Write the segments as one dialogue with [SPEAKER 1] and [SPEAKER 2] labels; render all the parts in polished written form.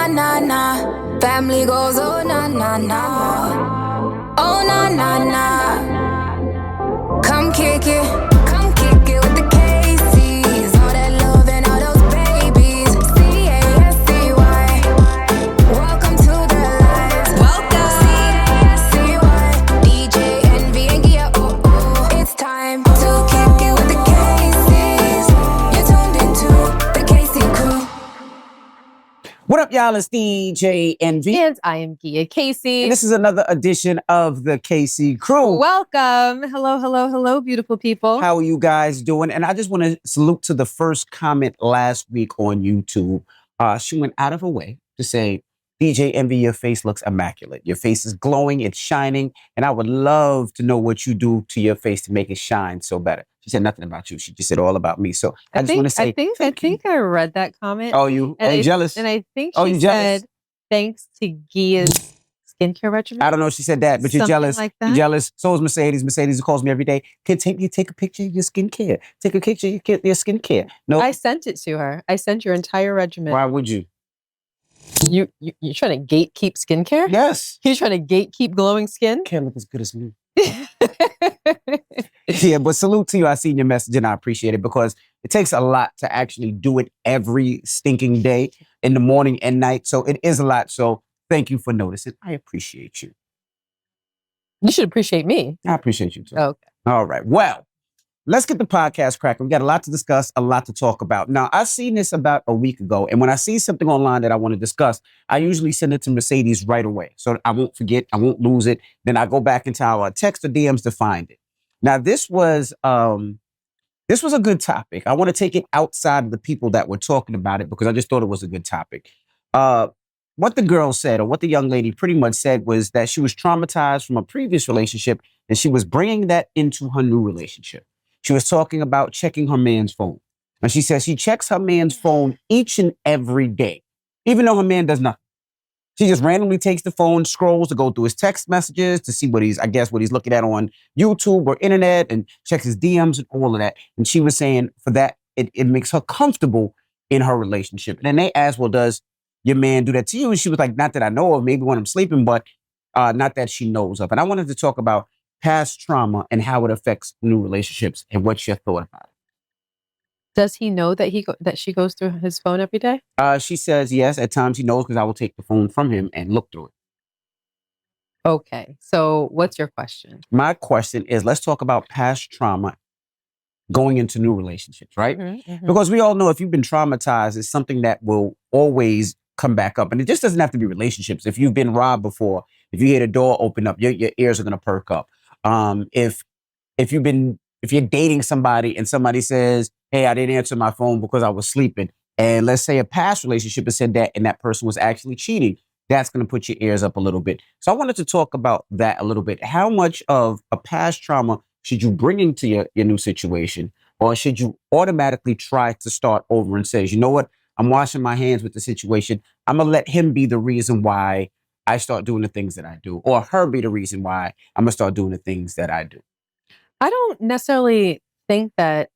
[SPEAKER 1] na na na. Family goes, oh na na na. Oh na na na. Come kick it with the Casey's. All that love and all those babies. C-A-S-C-Y. Welcome to the lives. Welcome. C-A-S-C-Y. DJ Envy and Gia, oh oh. It's time to kick it with the Casey's. You're tuned into the Casey crew.
[SPEAKER 2] What up, y'all? It's DJ Envy.
[SPEAKER 3] And I am Gia Casey.
[SPEAKER 2] And this is another edition of the KC Crew.
[SPEAKER 3] Welcome. Hello, beautiful people.
[SPEAKER 2] How are you guys doing? And I just want to salute to the first comment last week on YouTube. She went out of her way to say, DJ Envy, your face looks immaculate. Your face is glowing, it's shining, and I would love to know what you do to your face to make it shine so better. She said nothing about you. She just said all about me. So I just want to say,
[SPEAKER 3] I think I read that comment.
[SPEAKER 2] oh, you jealous?
[SPEAKER 3] And I think
[SPEAKER 2] you
[SPEAKER 3] she
[SPEAKER 2] jealous?
[SPEAKER 3] said, thanks to Gia's skincare regimen.
[SPEAKER 2] I don't know if she said that, but you're
[SPEAKER 3] Something
[SPEAKER 2] jealous.
[SPEAKER 3] like that?
[SPEAKER 2] You're jealous. So is Mercedes. Mercedes calls me every day. Can take a picture of your skincare. Take a picture of your skincare. No,
[SPEAKER 3] I sent it to her. I sent your entire regimen.
[SPEAKER 2] why would you?
[SPEAKER 3] You're trying to gatekeep skincare?
[SPEAKER 2] Yes.
[SPEAKER 3] You're trying to gatekeep glowing skin?
[SPEAKER 2] Can't look as good as me. Yeah, but salute to you. I seen your message and I appreciate it because it takes a lot to actually do it every stinking day in the morning and night. So it is a lot. So thank you for noticing. I appreciate you.
[SPEAKER 3] You should appreciate me.
[SPEAKER 2] I appreciate you too.
[SPEAKER 3] Okay.
[SPEAKER 2] All right. Well, let's get the podcast cracking. We got a lot to discuss, a lot to talk about. Now, I seen this about a week ago, and when I see something online that I want to discuss, I usually send it to Mercedes right away, so I won't forget, I won't lose it. Then I go back into our text or DMs to find it. Now, this was a good topic. I want to take it outside of the people that were talking about it because I just thought it was a good topic. What the girl said, or what the young lady pretty much said, was that she was traumatized from a previous relationship, and she was bringing that into her new relationship. She was talking about checking her man's phone. And she says she checks her man's phone each and every day, even though her man does nothing. She just randomly takes the phone, scrolls to go through his text messages to see what he's looking at on YouTube or internet, and checks his DMs and all of that. And she was saying for that, it makes her comfortable in her relationship. And then they asked, well, does your man do that to you? And she was like, not that I know of, maybe when I'm sleeping, but not that she knows of. And I wanted to talk about past trauma and how it affects new relationships and what's your thought about it.
[SPEAKER 3] Does he know that that she goes through his phone every day?
[SPEAKER 2] She says yes. At times he knows because I will take the phone from him and look through it.
[SPEAKER 3] Okay. So what's your question?
[SPEAKER 2] My question is, let's talk about past trauma going into new relationships, right?
[SPEAKER 3] Mm-hmm.
[SPEAKER 2] Because we all know if you've been traumatized, it's something that will always come back up. And it just doesn't have to be relationships. If you've been robbed before, if you hear the door open up, your ears are going to perk up. If you're dating somebody and somebody says, hey, I didn't answer my phone because I was sleeping. And let's say a past relationship has said that and that person was actually cheating. That's going to put your ears up a little bit. So I wanted to talk about that a little bit. How much of a past trauma should you bring into your new situation? Or should you automatically try to start over and say, you know what? I'm washing my hands with the situation. I'm going to let him be the reason why I start doing the things that I do. Or her be the reason why I'm going to start doing the things that I do.
[SPEAKER 3] I don't necessarily think that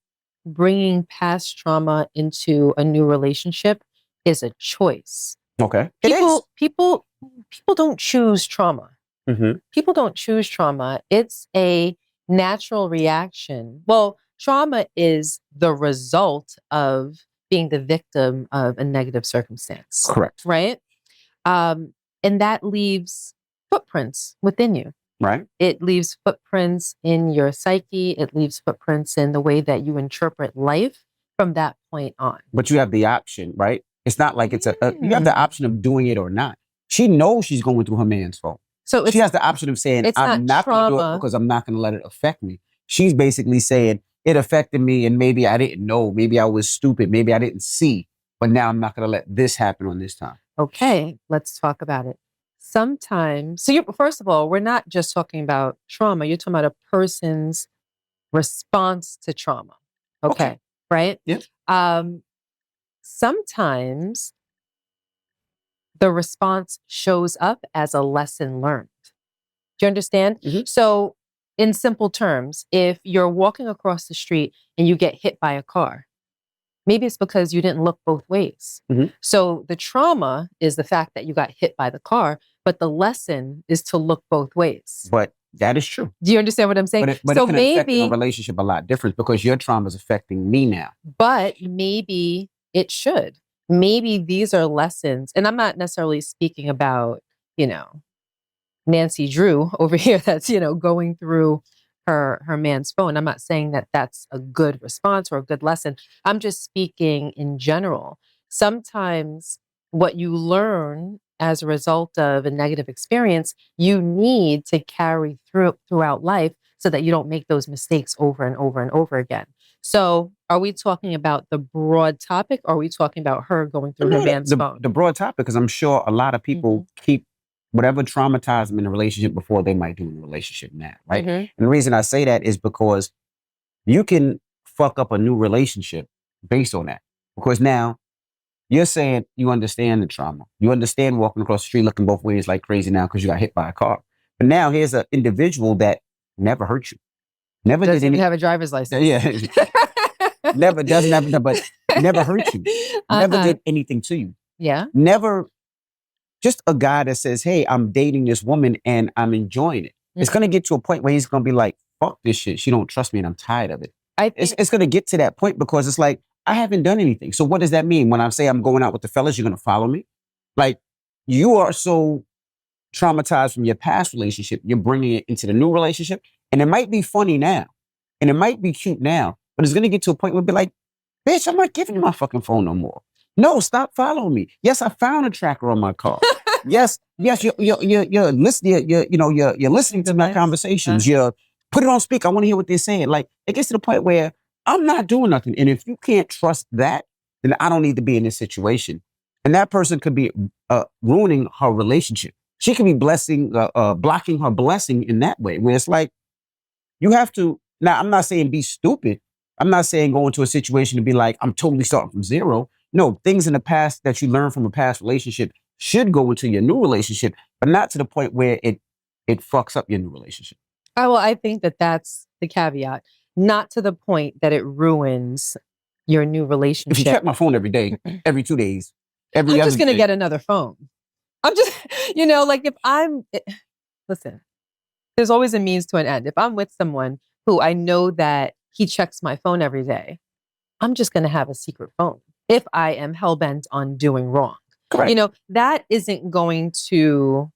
[SPEAKER 3] bringing past trauma into a new relationship is a choice.
[SPEAKER 2] Okay.
[SPEAKER 3] People don't choose trauma.
[SPEAKER 2] Mm-hmm.
[SPEAKER 3] People don't choose trauma. It's a natural reaction. Well, trauma is the result of being the victim of a negative circumstance.
[SPEAKER 2] Correct.
[SPEAKER 3] Right? And that leaves footprints within you.
[SPEAKER 2] Right.
[SPEAKER 3] It leaves footprints in your psyche. It leaves footprints in the way that you interpret life from that point on.
[SPEAKER 2] But you have the option, right? It's not like it's you have the option of doing it or not. She knows she's going through her man's phone.
[SPEAKER 3] So
[SPEAKER 2] she has the option of saying, I'm not going to do it because I'm not going to let it affect me. She's basically saying it affected me and maybe I didn't know. Maybe I was stupid. Maybe I didn't see. But now I'm not going to let this happen on this time.
[SPEAKER 3] Okay, let's talk about it. Sometimes, first of all, we're not just talking about trauma. You're talking about a person's response to trauma. Okay. Right?
[SPEAKER 2] Yep.
[SPEAKER 3] Sometimes the response shows up as a lesson learned. Do you understand?
[SPEAKER 2] Mm-hmm.
[SPEAKER 3] So in simple terms, if you're walking across the street and you get hit by a car, Maybe it's because you didn't look both ways.
[SPEAKER 2] Mhm.
[SPEAKER 3] So the trauma is the fact that you got hit by the car, but the lesson is to look both ways.
[SPEAKER 2] But that is true.
[SPEAKER 3] Do you understand what I'm saying?
[SPEAKER 2] But
[SPEAKER 3] So
[SPEAKER 2] it can affect a
[SPEAKER 3] maybe,
[SPEAKER 2] relationship a lot different because your trauma is affecting me now.
[SPEAKER 3] but maybe it should. Maybe these are lessons. And I'm not necessarily speaking about, Nancy Drew over here that's, going through her man's phone. I'm not saying that that's a good response or a good lesson. I'm just speaking in general. Sometimes what you learn as a result of a negative experience, you need to carry throughout life so that you don't make those mistakes over and over and over again. So are we talking about the broad topic or are we talking about her going through her man's phone?
[SPEAKER 2] The broad topic, because I'm sure a lot of people keep whatever traumatized them in a relationship before they might do in a relationship now, right? And the reason I say that is because you can fuck up a new relationship based on that. Because now you're saying you understand the trauma. You understand walking across the street looking both ways like crazy now because you got hit by a car. But now here's an individual that never hurt you. Never
[SPEAKER 3] Doesn't
[SPEAKER 2] did any.
[SPEAKER 3] have a driver's license.
[SPEAKER 2] Yeah. Never doesn't have, but never hurt you. Never did anything to you.
[SPEAKER 3] Yeah.
[SPEAKER 2] Never. Just a guy that says, hey, I'm dating this woman and I'm enjoying it. It's going to get to a point where he's going to be like, fuck this shit. She don't trust me and I'm tired of it. It's going to get to that point because it's like, I haven't done anything. So what does that mean? When I say I'm going out with the fellas, you're going to follow me? Like, you are so traumatized from your past relationship. You're bringing it into the new relationship. And it might be funny now. And it might be cute now. But it's going to get to a point where it'll be like, bitch, I'm not giving you my fucking phone no more. No, stop following me. Yes, I found a tracker on my car. Yes, you're listening. You're listening to my conversations. You put it on speaker. I want to hear what they're saying. Like, it gets to the point where I'm not doing nothing. And if you can't trust that, then I don't need to be in this situation. And that person could be ruining her relationship. She could be blocking her blessing in that way, where it's like you have to. Now, I'm not saying be stupid. I'm not saying go into a situation and be like, I'm totally starting from zero. No, things in the past that you learned from a past relationship should go into your new relationship, but not to the point where it fucks up your new relationship.
[SPEAKER 3] Oh, well, I think that that's the caveat. Not to the point that it ruins your new relationship.
[SPEAKER 2] If you check my phone every day, every 2 days,
[SPEAKER 3] I'm just going to get another phone. I'm just, like listen, there's always a means to an end. If I'm with someone who I know that he checks my phone every day, I'm just going to have a secret phone if I am hell-bent on doing wrong.
[SPEAKER 2] Correct.
[SPEAKER 3] That isn't going to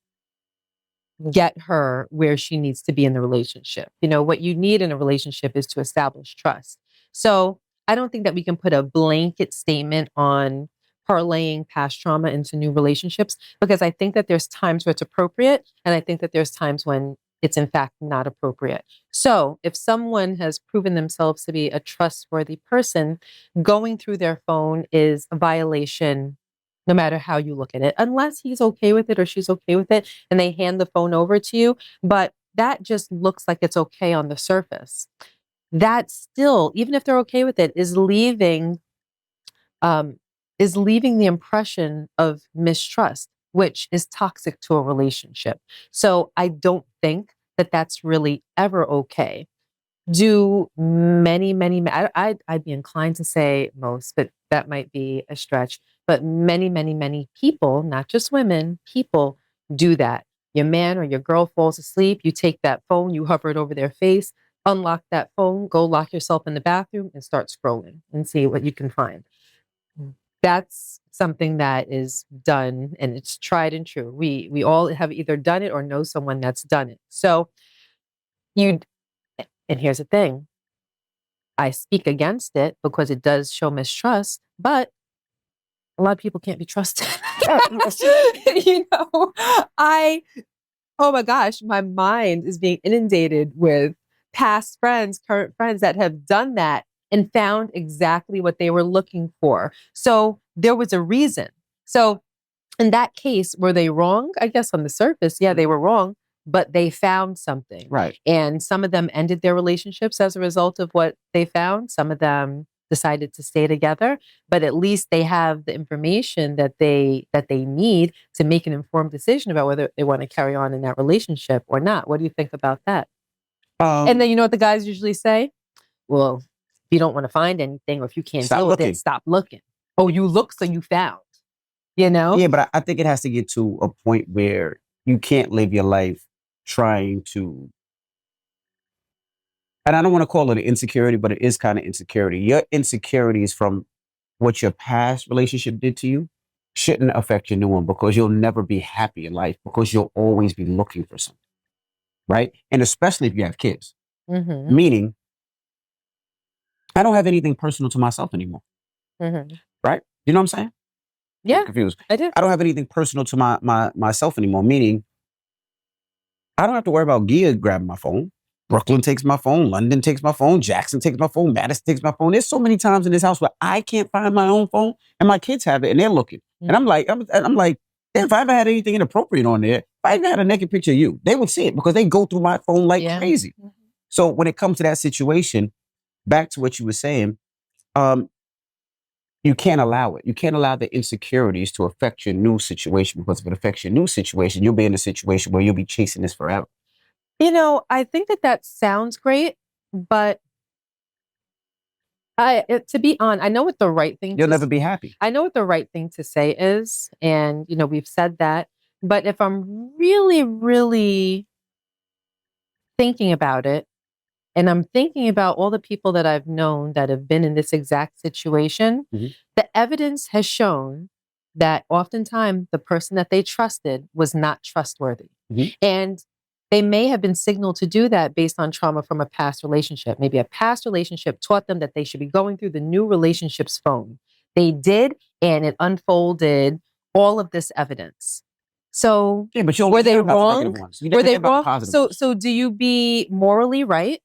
[SPEAKER 3] get her where she needs to be in the relationship. What you need in a relationship is to establish trust. So I don't think that we can put a blanket statement on parlaying past trauma into new relationships, because I think that there's times where it's appropriate. And I think that there's times when it's in fact not appropriate. So if someone has proven themselves to be a trustworthy person, going through their phone is a violation no matter how you look at it, unless he's okay with it or she's okay with it and they hand the phone over to you. But that just looks like it's okay on the surface. That still, even if they're okay with it, is leaving the impression of mistrust, which is toxic to a relationship. So I don't think that that's really ever okay. Do many, I'd be inclined to say most, but that might be a stretch. But many people, not just women, people do that. Your man or your girl falls asleep, you take that phone, you hover it over their face, unlock that phone, go lock yourself in the bathroom and start scrolling and see what you can find. That's something that is done and it's tried and true. We all have either done it or know someone that's done it. So and here's the thing. I speak against it because it does show mistrust, but a lot of people can't be trusted. Oh my gosh, my mind is being inundated with past friends, current friends that have done that and found exactly what they were looking for. So there was a reason. So in that case, were they wrong? I guess on the surface, yeah, they were wrong, but they found something.
[SPEAKER 2] Right.
[SPEAKER 3] And some of them ended their relationships as a result of what they found. Some of them decided to stay together, but at least they have the information that they need to make an informed decision about whether they want to carry on in that relationship or not. What do you think about that? And then you know what the guys usually say? Well, you don't want to find anything, or if you can't
[SPEAKER 2] Stop
[SPEAKER 3] deal with
[SPEAKER 2] looking.
[SPEAKER 3] it, stop looking. Oh, you look, so you found, you know?
[SPEAKER 2] Yeah, but I think it has to get to a point where you can't live your life trying to, and I don't want to call it an insecurity, but it is kind of insecurity. Your insecurities from what your past relationship did to you shouldn't affect your new one, because you'll never be happy in life, because you'll always be looking for something, right? And especially if you have kids,
[SPEAKER 3] Mm-hmm.
[SPEAKER 2] meaning I don't have anything personal to myself anymore,
[SPEAKER 3] Mm-hmm.
[SPEAKER 2] right? You know what I'm saying?
[SPEAKER 3] Yeah,
[SPEAKER 2] I'm confused.
[SPEAKER 3] I do.
[SPEAKER 2] I don't have anything personal to myself anymore, meaning I don't have to worry about Gia grabbing my phone. Brooklyn takes my phone. London takes my phone. Jackson takes my phone. Madison takes my phone. There's so many times in this house where I can't find my own phone, and my kids have it, and they're looking. And I'm like, damn, if I ever had anything inappropriate on there, if I even had a naked picture of you, they would see it, because they go through my phone like crazy.
[SPEAKER 3] Mm-hmm.
[SPEAKER 2] So when it comes to that situation, back to what you were saying, you can't allow it. You can't allow the insecurities to affect your new situation, because if it affects your new situation, you'll be in a situation where you'll be chasing this forever.
[SPEAKER 3] I think that sounds great, but to be honest, I know what the right thing
[SPEAKER 2] You'll never be happy.
[SPEAKER 3] I know what the right thing to say is, and we've said that. But if I'm really, really thinking about it, and I'm thinking about all the people that I've known that have been in this exact situation, the evidence has shown that oftentimes the person that they trusted was not trustworthy. And they may have been signaled to do that based on trauma from a past relationship. Maybe a past relationship taught them that they should be going through the new relationship's phone. They did, and it unfolded all of this evidence. So
[SPEAKER 2] yeah, but
[SPEAKER 3] were they wrong?
[SPEAKER 2] Were they wrong?
[SPEAKER 3] So do you be morally right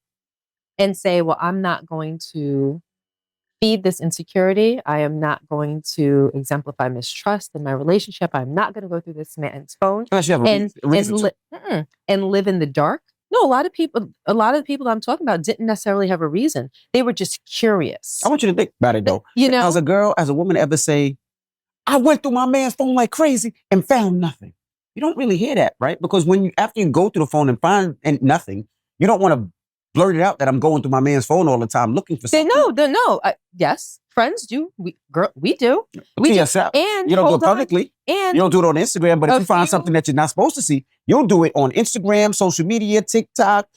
[SPEAKER 3] and say, well, I'm not going to feed this insecurity. I am not going to exemplify mistrust in my relationship. I'm not going to go through this man's phone and live in the dark. No, a lot of people I'm talking about didn't necessarily have a reason. They were just curious.
[SPEAKER 2] I want you to think about it, though. As a woman ever say, I went through my man's phone like crazy and found nothing. You don't really hear that, right? Because after you go through the phone and find nothing, you don't want to blurt it out that I'm going through my man's phone all the time looking for something.
[SPEAKER 3] No. Yes, friends do. We do.
[SPEAKER 2] To yourself.
[SPEAKER 3] And
[SPEAKER 2] you don't do it publicly.
[SPEAKER 3] And
[SPEAKER 2] you don't do it on Instagram. But if you find something that you're not supposed to see, you'll do it on Instagram, social media, TikTok,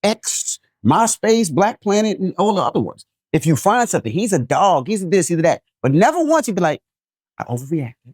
[SPEAKER 2] X, MySpace, Black Planet, and all the other ones. If you find something, he's a dog, he's a this, he's a that. But never once you'd be like, I overreacted.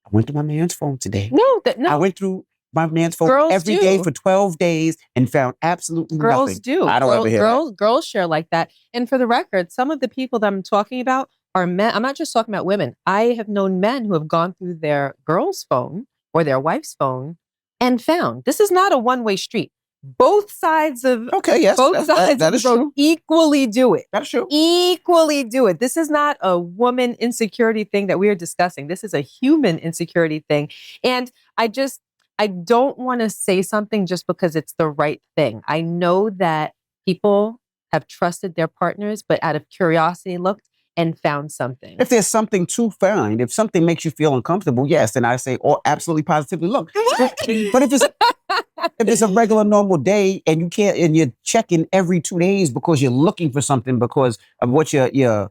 [SPEAKER 2] I went to my man's phone today.
[SPEAKER 3] No.
[SPEAKER 2] I went through my man's phone every day for 12 days and found absolutely nothing.
[SPEAKER 3] Girls do.
[SPEAKER 2] I don't ever hear that.
[SPEAKER 3] Girls share like that. And for the record, some of the people that I'm talking about are men. I'm not just talking about women. I have known men who have gone through their girl's phone or their wife's phone and found. This is not a one-way street. Both sides of
[SPEAKER 2] that is true.
[SPEAKER 3] Equally do it.
[SPEAKER 2] That's true.
[SPEAKER 3] Equally do it. This is not a woman insecurity thing that we are discussing. This is a human insecurity thing. And I don't want to say something just because it's the right thing. I know that people have trusted their partners, but out of curiosity looked and found something.
[SPEAKER 2] If there's something to find, if something makes you feel uncomfortable, yes, then I say, absolutely positively look. But if it's a regular normal day and you're checking every 2 days because you're looking for something because of what your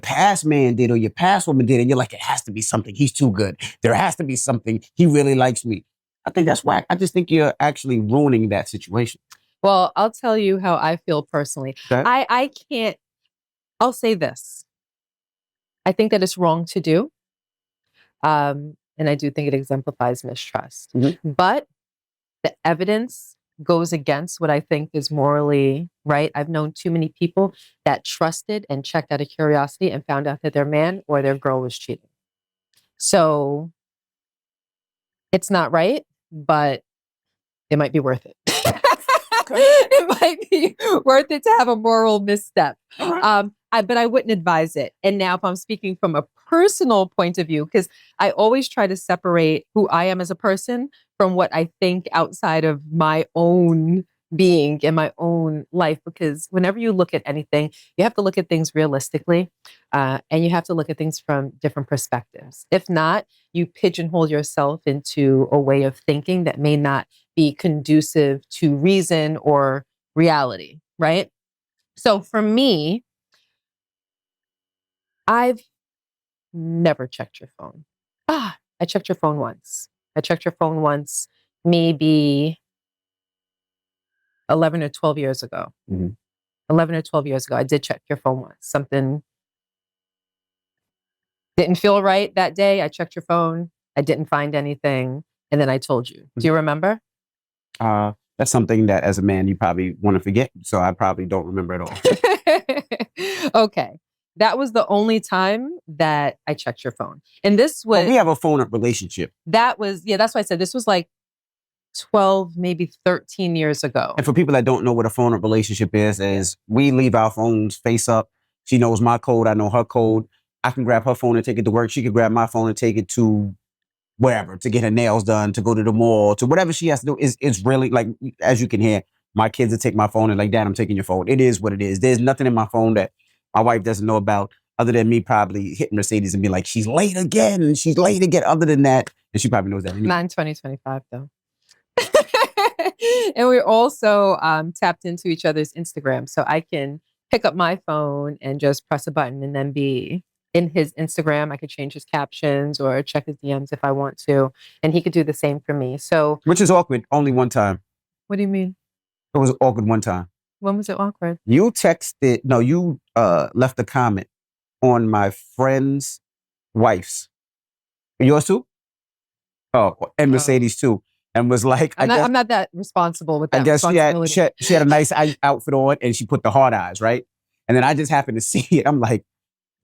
[SPEAKER 2] past man did or your past woman did, and you're like, it has to be something. He's too good. There has to be something. He really likes me. I think that's whack. I just think you're actually ruining that situation.
[SPEAKER 3] Well, I'll tell you how I feel personally.
[SPEAKER 2] Okay.
[SPEAKER 3] I'll say this. I think that it's wrong to do. And I do think it exemplifies mistrust. But the evidence goes against what I think is morally right. I've known too many people that trusted and checked out of curiosity and found out that their man or their girl was cheating. So it's not right, but it might be worth it. It might be worth it to have a moral misstep. But I wouldn't advise it. And now if I'm speaking from a personal point of view, because I always try to separate who I am as a person from what I think outside of my own being and my own life. Because whenever you look at anything, you have to look at things realistically, and you have to look at things from different perspectives. If not, you pigeonhole yourself into a way of thinking that may not be conducive to reason or reality, right? So for me, I've never checked your phone. I checked your phone once. Maybe 11 or 12 years ago.
[SPEAKER 2] Mhm.
[SPEAKER 3] 11 or 12 years ago, I did check your phone once. Something didn't feel right that day. I checked your phone. I didn't find anything. And then I told you. Do you remember?
[SPEAKER 2] That's something that as a man, you probably want to forget. So I probably don't remember at all.
[SPEAKER 3] Okay. That was the only time that I checked your phone. And this was...
[SPEAKER 2] But we have a phone-up relationship.
[SPEAKER 3] That's why I said this was like 12, maybe 13 years ago.
[SPEAKER 2] And for people that don't know what a phone-up relationship is we leave our phones face up. She knows my code. I know her code. I can grab her phone and take it to work. She can grab my phone and take it to wherever, to get her nails done, to go to the mall, to whatever she has to do. It's really, like, as you can hear, my kids will take my phone and like, Dad, I'm taking your phone. It is what it is. There's nothing in my phone that my wife doesn't know about other than me probably hitting Mercedes and be like, she's late again. She's late again. Other than that, and she probably knows that anyway.
[SPEAKER 3] Not in 2025, though. And we're also tapped into each other's Instagram. So I can pick up my phone and just press a button and then be in his Instagram. I could change his captions or check his DMs if I want to. And he could do the same for me. So,
[SPEAKER 2] which is awkward. Only one time.
[SPEAKER 3] What do you mean?
[SPEAKER 2] It was awkward one time.
[SPEAKER 3] When was it awkward?
[SPEAKER 2] You left a comment on my friend's wife's. Yours too? Oh, and Mercedes too. And was like,
[SPEAKER 3] I'm not that responsible with that.
[SPEAKER 2] I guess she had a nice outfit on and she put the hard eyes, right? And then I just happened to see it. I'm like,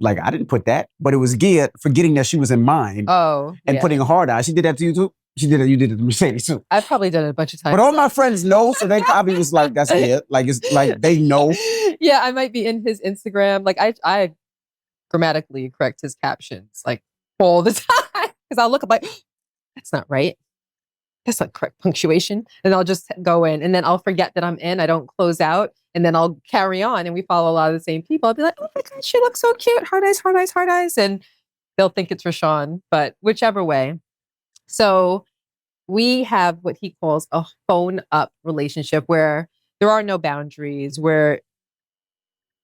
[SPEAKER 2] I didn't put that, but it was Gia forgetting that she was in mine.
[SPEAKER 3] Oh,
[SPEAKER 2] and putting a hard eye. She did that to you too? You did it to Mercedes too.
[SPEAKER 3] I've probably done it a bunch of times.
[SPEAKER 2] But all my friends know, so they probably was like, that's it. Like, it's like, they know.
[SPEAKER 3] Yeah, I might be in his Instagram. Like, I grammatically correct his captions, like, all the time. Because I'll look up like, that's not right. That's not correct punctuation. And I'll just go in and then I'll forget that I'm in. I don't close out. And then I'll carry on. And we follow a lot of the same people. I'll be like, oh my God, she looks so cute. Hard eyes, hard eyes, hard eyes. And they'll think it's Rashawn, but whichever way. So we have what he calls a phone up relationship where there are no boundaries. We're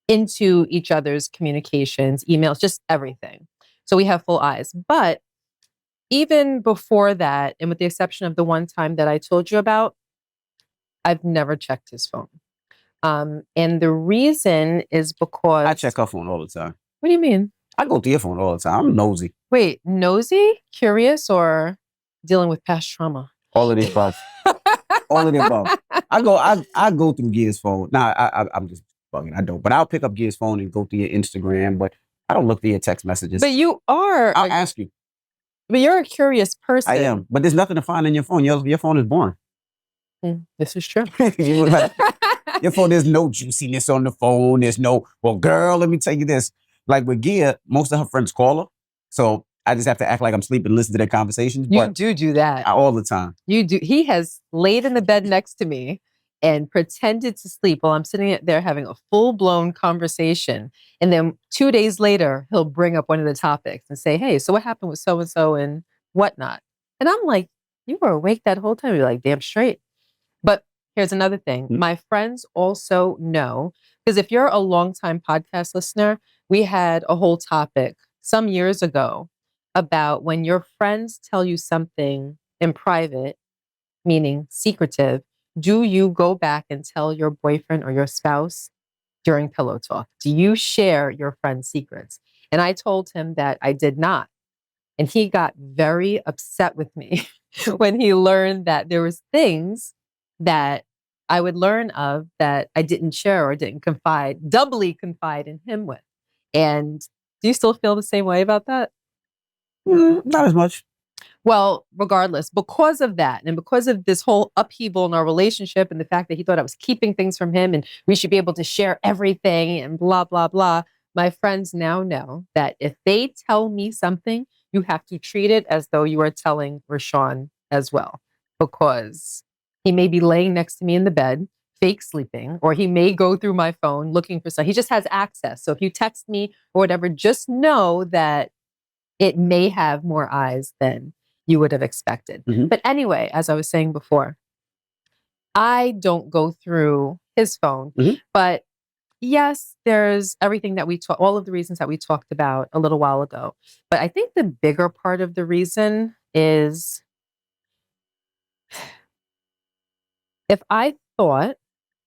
[SPEAKER 3] into each other's communications, emails, just everything. So we have full eyes. But even before that, and with the exception of the one time that I told you about, I've never checked his phone. And the reason is because...
[SPEAKER 2] I check her phone all the time.
[SPEAKER 3] What do you mean?
[SPEAKER 2] I go through your phone all the time. I'm nosy.
[SPEAKER 3] Wait, nosy, curious, or dealing with past trauma?
[SPEAKER 2] All of the above. All of the above. I go through Gia's phone. Nah, I'm just bugging. I don't. But I'll pick up Gia's phone and go through your Instagram, but I don't look through your text messages.
[SPEAKER 3] But you are...
[SPEAKER 2] I'll ask you.
[SPEAKER 3] But you're a curious person.
[SPEAKER 2] I am. But there's nothing to find in your phone. Your phone is boring.
[SPEAKER 3] This is true.
[SPEAKER 2] Your phone, there's no juiciness on the phone. There's no, well, girl, let me tell you this. Like with Gia, most of her friends call her. So I just have to act like I'm sleeping and listen to their conversations.
[SPEAKER 3] You do that.
[SPEAKER 2] All the time.
[SPEAKER 3] You do. He has laid in the bed next to me and pretended to sleep while I'm sitting there having a full-blown conversation. And then 2 days later, he'll bring up one of the topics and say, hey, so what happened with so-and-so and whatnot? And I'm like, you were awake that whole time. You're like, damn straight. But here's another thing. My friends also know, because if you're a longtime podcast listener, we had a whole topic some years ago about when your friends tell you something in private, meaning secretive, do you go back and tell your boyfriend or your spouse during pillow talk? Do you share your friend's secrets? And I told him that I did not. And he got very upset with me when he learned that there was things that I would learn of that I didn't share or didn't doubly confide in him with. And do you still feel the same way about that?
[SPEAKER 2] Not as much.
[SPEAKER 3] Well, regardless, because of that and because of this whole upheaval in our relationship and the fact that he thought I was keeping things from him and we should be able to share everything and blah, blah, blah, my friends now know that if they tell me something, you have to treat it as though you are telling Rashawn as well, because he may be laying next to me in the bed, fake sleeping, or he may go through my phone looking for something. He just has access. So if you text me or whatever, just know that it may have more eyes than you would have expected. Mm-hmm. But anyway, as I was saying before, I don't go through his phone, but yes, there's everything that all of the reasons that we talked about a little while ago. But I think the bigger part of the reason is if I thought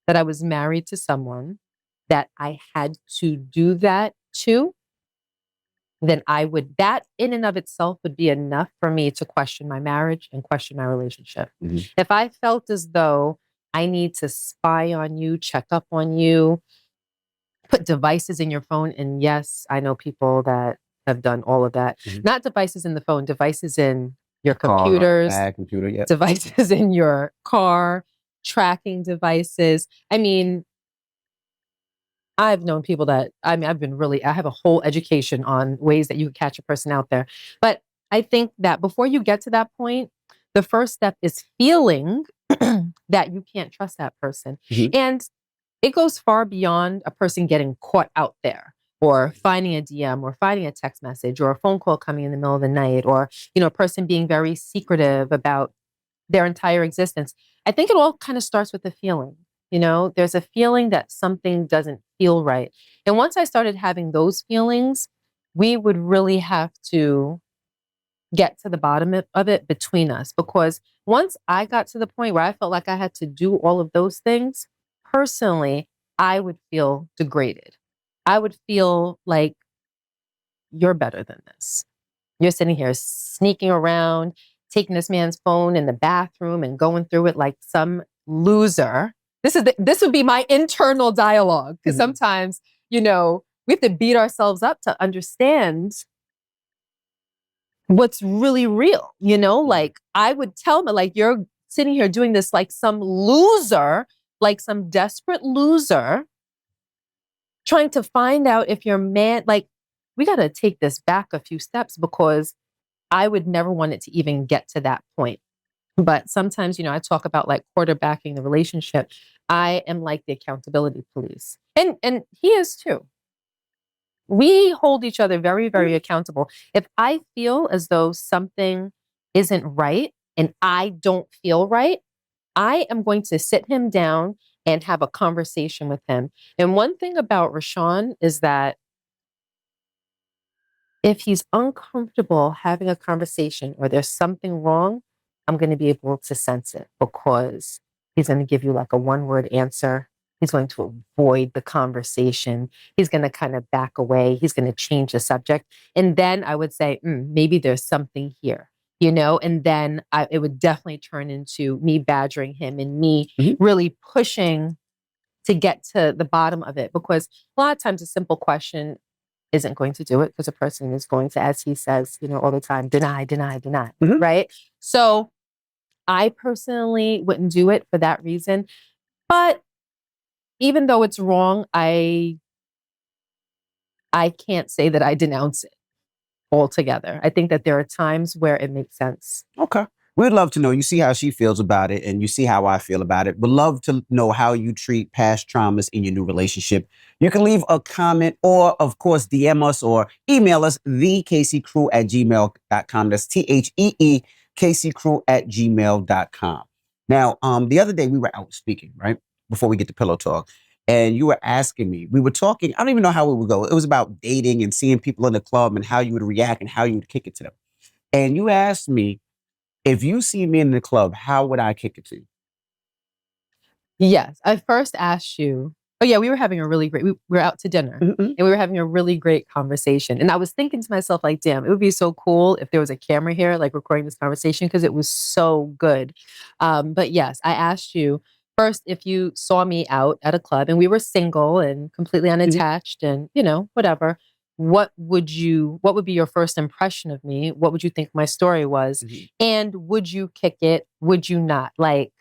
[SPEAKER 3] that I was married to someone that I had to do that to, then that in and of itself would be enough for me to question my marriage and question my relationship.
[SPEAKER 2] Mhm.
[SPEAKER 3] If I felt as though I need to spy on you, check up on you, put devices in your phone, and yes, I know people that have done all of that.
[SPEAKER 2] Mhm.
[SPEAKER 3] Not devices in the phone, devices in your
[SPEAKER 2] Car,
[SPEAKER 3] computers,
[SPEAKER 2] bag, computer, yeah.
[SPEAKER 3] devices in your car, tracking devices. I mean, I've known people I have a whole education on ways that you can catch a person out there. But I think that before you get to that point, the first step is feeling that you can't trust that person.
[SPEAKER 2] Mhm.
[SPEAKER 3] And it goes far beyond a person getting caught out there or finding a DM or finding a text message or a phone call coming in the middle of the night or, a person being very secretive about their entire existence. I think it all kind of starts with a feeling. There's a feeling that something doesn't feel right. And once I started having those feelings, we would really have to get to the bottom of it between us. Because once I got to the point where I felt like I had to do all of those things, personally, I would feel degraded. I would feel like you're better than this. You're sitting here sneaking around, taking this man's phone in the bathroom and going through it like some loser. This would be my internal dialogue because sometimes, we have to beat ourselves up to understand what's really real. Like I would tell me, like, you're sitting here doing this like some loser, like some desperate loser, trying to find out if your man, like, we got to take this back a few steps because I would never want it to even get to that point. But sometimes, I talk about like quarterbacking the relationship. I am like the accountability police. And he is too. We hold each other very, very accountable. If I feel as though something isn't right and I don't feel right, I am going to sit him down and have a conversation with him. And one thing about Rashawn is that if he's uncomfortable having a conversation or there's something wrong, I'm going to be able to sense it because he's going to give you like a one-word answer. He's going to avoid the conversation. He's going to kind of back away. He's going to change the subject. And then I would say, maybe there's something here, and then it would definitely turn into me badgering him and me really pushing to get to the bottom of it. Because a lot of times a simple question isn't going to do it because a person is going to, as he says, all the time, deny, deny, deny, right? So I personally wouldn't do it for that reason. But even though it's wrong, I can't say that I denounce it altogether. I think that there are times where it makes sense.
[SPEAKER 2] Okay. We'd love to know. You see how she feels about it, and you see how I feel about it. We'd love to know how you treat past traumas in your new relationship. You can leave a comment or, of course, DM us or email us, thekcrew@gmail.com. That's THEEKCrew@gmail.com. Now, the other day we were out speaking, right? Before we get to pillow talk. And you were asking me, we were talking, I don't even know how it would go. It was about dating and seeing people in the club and how you would react and how you would kick it to them. And you asked me, if you see me in the club, how would I kick it to you?
[SPEAKER 3] Yes. I first asked you, we were having a really great, we were out to dinner and we were having a really great conversation. And I was thinking to myself, like, damn, it would be so cool if there was a camera here, like recording this conversation, because it was so good. But yes, I asked you first if you saw me out at a club and we were single and completely unattached and, whatever. What would be your first impression of me? What would you think my story was? And would you kick it? Would you not? Like,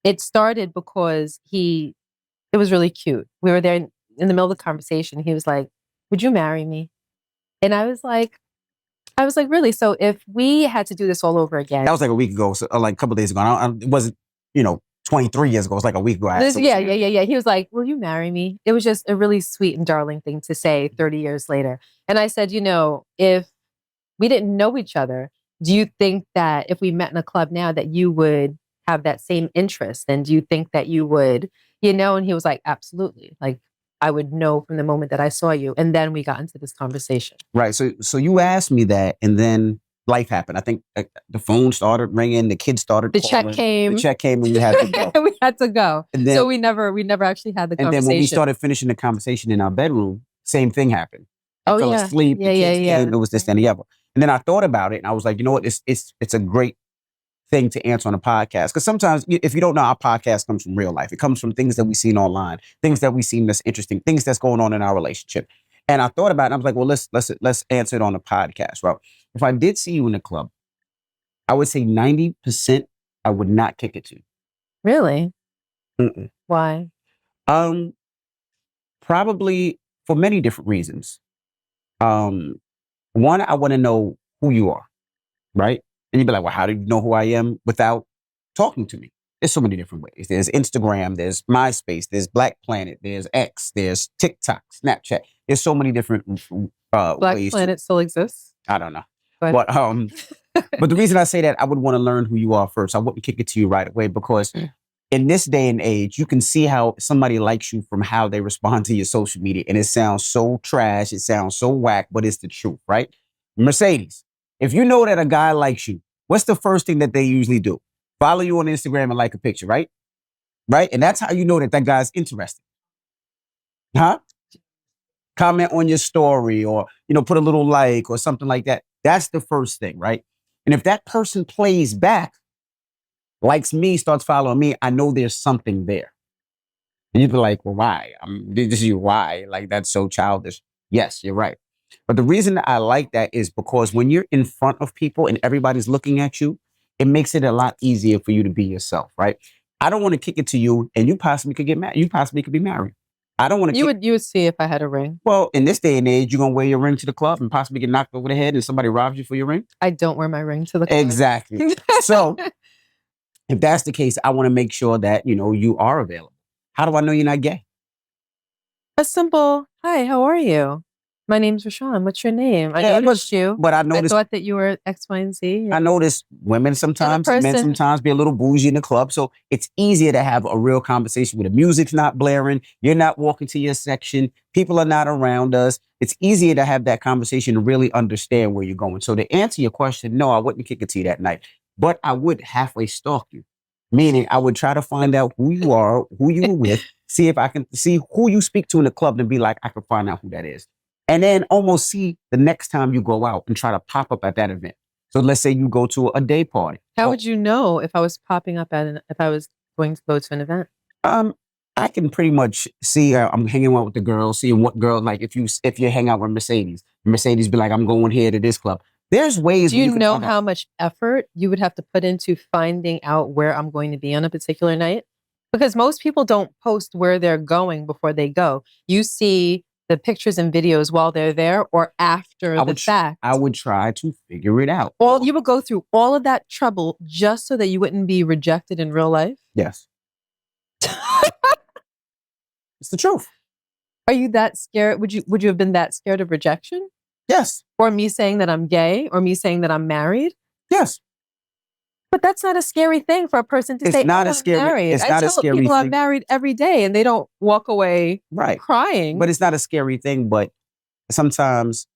[SPEAKER 3] it started because it was really cute. We were there in the middle of the conversation. He was like, would you marry me? And I was like, really? So if we had to do this all over again.
[SPEAKER 2] That was like a week ago, so, like a couple of days ago. It wasn't, 23 years ago. It was like a week ago.
[SPEAKER 3] Yeah. He was like, will you marry me? It was just a really sweet and darling thing to say 30 years later. And I said, if we didn't know each other, do you think that if we met in a club now that you would have that same interest? And do you think that you would, and he was like, absolutely. Like, I would know from the moment that I saw you. And then we got into this conversation.
[SPEAKER 2] Right. So you asked me that, and then life happened. I think the phone started ringing, the kids started
[SPEAKER 3] The
[SPEAKER 2] calling.
[SPEAKER 3] check came.
[SPEAKER 2] The check came, and we had to go.
[SPEAKER 3] We had to go.
[SPEAKER 2] And then,
[SPEAKER 3] so we never actually had the
[SPEAKER 2] and
[SPEAKER 3] conversation.
[SPEAKER 2] then when we started finishing the conversation in our bedroom, same thing happened. I fell asleep. The kids came. It was this and the other. And then I thought about it, and I was like, you know what? It's a great thing to answer on a podcast. Because sometimes, if you don't know, our podcast comes from real life. It comes from things that we've seen online, things that we've seen that's interesting, things that's going on in our relationship. And I thought about it, and I was like, well, let's answer it on the podcast. Well, if I did see you in the club, I would say 90% I would not kick it to you.
[SPEAKER 3] Really?
[SPEAKER 2] Mm-mm.
[SPEAKER 3] Why?
[SPEAKER 2] Probably for many different reasons. One, I want to know who you are, right? And you'd be like, well, how do you know who I am without talking to me? There's so many different ways. There's Instagram, there's MySpace, there's Black Planet, there's X, there's TikTok, Snapchat. There's so many different
[SPEAKER 3] Black
[SPEAKER 2] ways.
[SPEAKER 3] Planet still exists?
[SPEAKER 2] I don't know. But the reason I say that, I would want to learn who you are first. I wouldn't kick it to you right away, because in this day and age, you can see how somebody likes you from how they respond to your social media. And it sounds so trash. It sounds so whack, but it's the truth, right? Mercedes, if you know that a guy likes you, what's the first thing that they usually do? Follow you on Instagram and like a picture, right? Right? And that's how you know that guy's interested. Huh? Comment on your story, or, put a little like or something like that. That's the first thing, right? And if that person plays back, likes me, starts following me, I know there's something there. And you'd be like, well, why? This is you, why? Like, that's so childish. Yes, you're right. But the reason that I like that is because when you're in front of people and everybody's looking at you, it makes it a lot easier for you to be yourself, right? I don't want to kick it to you, and you possibly could get married. You possibly could be married. I don't want to.
[SPEAKER 3] You would see if I had a ring.
[SPEAKER 2] Well, in this day and age, you're gonna wear your ring to the club and possibly get knocked over the head, and somebody robs you for your ring.
[SPEAKER 3] I don't wear my ring to the club.
[SPEAKER 2] Exactly. So, if that's the case, I want to make sure that you are available. How do I know you're not gay?
[SPEAKER 3] A simple, hi, how are you? My name's Rashawn. What's your name? I noticed you.
[SPEAKER 2] But I
[SPEAKER 3] thought that you were X, Y, and Z.
[SPEAKER 2] I noticed women sometimes, men sometimes be a little bougie in the club. So it's easier to have a real conversation where the music's not blaring. You're not walking to your section. People are not around us. It's easier to have that conversation and really understand where you're going. So to answer your question, no, I wouldn't kick it to you that night. But I would halfway stalk you. Meaning I would try to find out who you are, who you were with, see if I can see who you speak to in the club, and be like, I can find out who that is. And then almost see the next time you go out and try to pop up at that event. So let's say you go to a day party.
[SPEAKER 3] How would you know if I was popping up if I was going to go to an event?
[SPEAKER 2] I can pretty much see I'm hanging out with the girls, seeing what girl, like if you hang out with Mercedes be like, I'm going here to this club. There's ways.
[SPEAKER 3] Do you know how much effort you would have to put into finding out where I'm going to be on a particular night? Because most people don't post where they're going before they go. You see the pictures and videos while they're there or after the fact.
[SPEAKER 2] I would try to figure it out.
[SPEAKER 3] You would go through all of that trouble just so that you wouldn't be rejected in real life?
[SPEAKER 2] Yes. It's the truth.
[SPEAKER 3] Are you that scared? Would you have been that scared of rejection?
[SPEAKER 2] Yes.
[SPEAKER 3] Or me saying that I'm gay, or me saying that I'm married?
[SPEAKER 2] Yes.
[SPEAKER 3] But that's not a scary thing for a person to say.
[SPEAKER 2] It's not a scary. It's not a scary thing.
[SPEAKER 3] People are married every day and they don't walk away crying.
[SPEAKER 2] But it's not a scary thing. But sometimes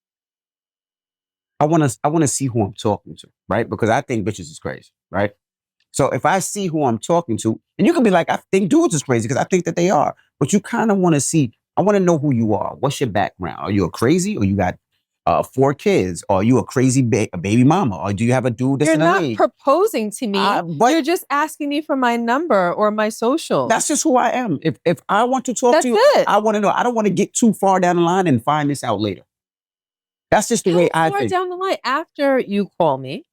[SPEAKER 2] I want to see who I'm talking to, right? Because I think bitches is crazy, right? So if I see who I'm talking to, and you can be like, I think dudes is crazy because I think that they are. But you kind of want to see. I want to know who you are. What's your background? Are you a crazy, or you got 4 kids? Or are you a crazy baby mama? Or do you have a dude that's
[SPEAKER 3] You're not proposing to me. You're just asking me for my number or my social.
[SPEAKER 2] That's just who I am. If I want to talk to you, I want to know. I don't want to get too far down the line and find this out later. That's just the way I think.
[SPEAKER 3] Down the line, after you call me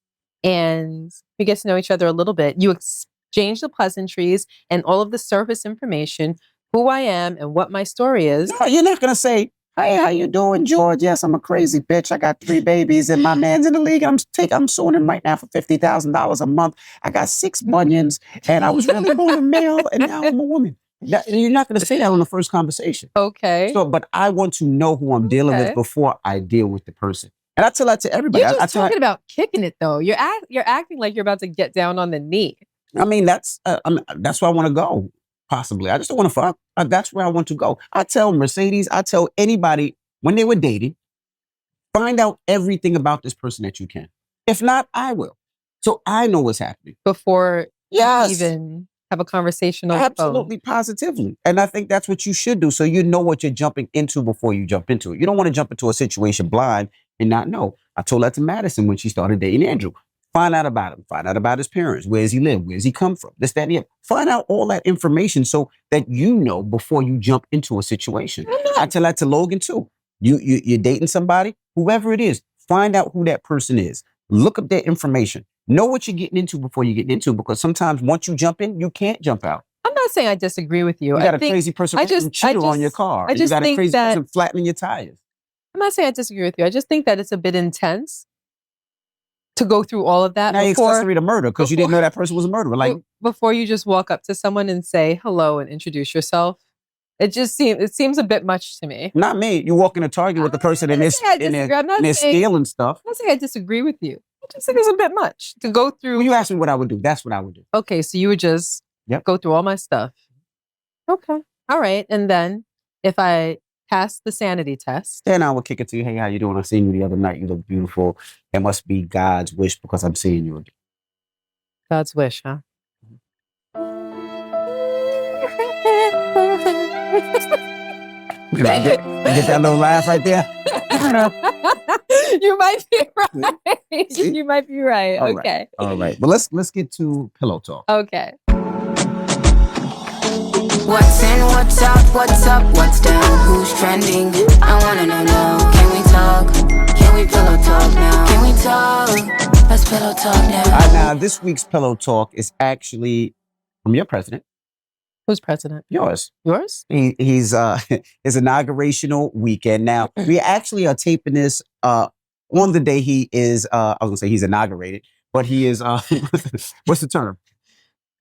[SPEAKER 3] and we get to know each other a little bit, you exchange the pleasantries and all of the surface information, who I am and what my story is.
[SPEAKER 2] No, you're not going to say, hey, how you doing, George? Yes, I'm a crazy bitch. I got 3 babies and my man's in the league. I'm suing him right now for $50,000 a month. I got 6 bunions and I was really born a male and now I'm a woman. You're not going to say that on the first conversation.
[SPEAKER 3] Okay.
[SPEAKER 2] So, but I want to know who I'm dealing with before I deal with the person. And I tell that to everybody.
[SPEAKER 3] You're just talking about kicking it though. You're acting like you're about to get down on the knee.
[SPEAKER 2] I mean, that's where I want to go. Possibly. I just don't want to fuck. That's where I want to go. I tell Mercedes, I tell anybody when they were dating, find out everything about this person that you can. If not, I will. So I know what's happening.
[SPEAKER 3] Before
[SPEAKER 2] Yes.
[SPEAKER 3] you even have a conversation over
[SPEAKER 2] Absolutely, positively. And I think that's what you should do. So you know what you're jumping into before you jump into it. You don't want to jump into a situation blind and not know. I told that to Madison when she started dating Andrew. Find out about him. Find out about his parents. Where does he live? Where does he come from? This, that, and the other. Find out all that information so that you know before you jump into a situation. I tell that to Logan too. You're dating somebody, whoever it is, find out who that person is. Look up their information. Know what you're getting into before you get into, because sometimes once you jump in, you can't jump out.
[SPEAKER 3] I'm not saying I disagree with you.
[SPEAKER 2] You got a crazy person cheater on your car. You got a crazy person flattening your tires.
[SPEAKER 3] I'm not saying I disagree with you. I just think that it's a bit intense to go through all of that.
[SPEAKER 2] Now you accessory to murder because you didn't know that person was a murderer. Like
[SPEAKER 3] before you just walk up to someone and say hello and introduce yourself. It seems a bit much to me.
[SPEAKER 2] Not me. You walk in a Target with the person and they're stealing stuff.
[SPEAKER 3] I'm not saying I disagree with you. I just think it's a bit much to go through.
[SPEAKER 2] Well, you asked me what I would do. That's what I would do.
[SPEAKER 3] Okay, so you would just go through all my stuff. Okay. All right. And then if I pass the sanity test,
[SPEAKER 2] then I would kick it to you. Hey, how you doing? I seen you the other night. You look beautiful. It must be God's wish because I'm seeing you again.
[SPEAKER 3] God's wish, huh?
[SPEAKER 2] Get that little laugh right there?
[SPEAKER 3] You might be right. You might be right.
[SPEAKER 2] All
[SPEAKER 3] okay.
[SPEAKER 2] Right. All right. But let's get to pillow talk.
[SPEAKER 3] Okay.
[SPEAKER 1] What's in, what's up, what's down, who's trending? I wanna know now. Can we talk? Can we pillow talk now? Can we talk? Let's pillow talk now.
[SPEAKER 2] Now, this week's pillow talk is actually from your president.
[SPEAKER 3] Who's president?
[SPEAKER 2] Yours.
[SPEAKER 3] Yours?
[SPEAKER 2] He's his inaugurational weekend. Now, we actually are taping this on the day he is, I was going to say he's inaugurated, but he is, what's the term?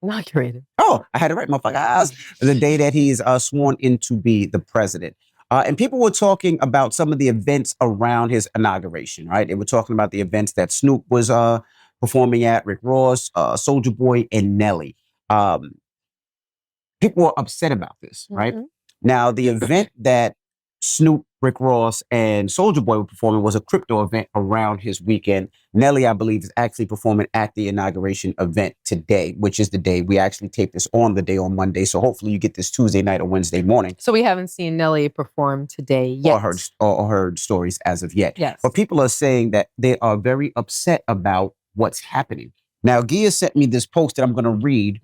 [SPEAKER 3] Inaugurated.
[SPEAKER 2] Oh, I had it right, motherfucker. The day that he is sworn in to be the president. And people were talking about some of the events around his inauguration, right? They were talking about the events that Snoop was performing at, Rick Ross, Soulja Boy, and Nelly. People were upset about this, right? Mm-hmm. Now, the event that Snoop, Rick Ross, and Soulja Boy were performing was a crypto event around his weekend. Nelly, I believe, is actually performing at the inauguration event today, which is the day we actually tape this on Monday. So hopefully you get this Tuesday night or Wednesday morning.
[SPEAKER 3] So we haven't seen Nelly perform today yet.
[SPEAKER 2] Or heard stories as of yet.
[SPEAKER 3] Yes.
[SPEAKER 2] But people are saying that they are very upset about what's happening. Now, Gia sent me this post that I'm going to read.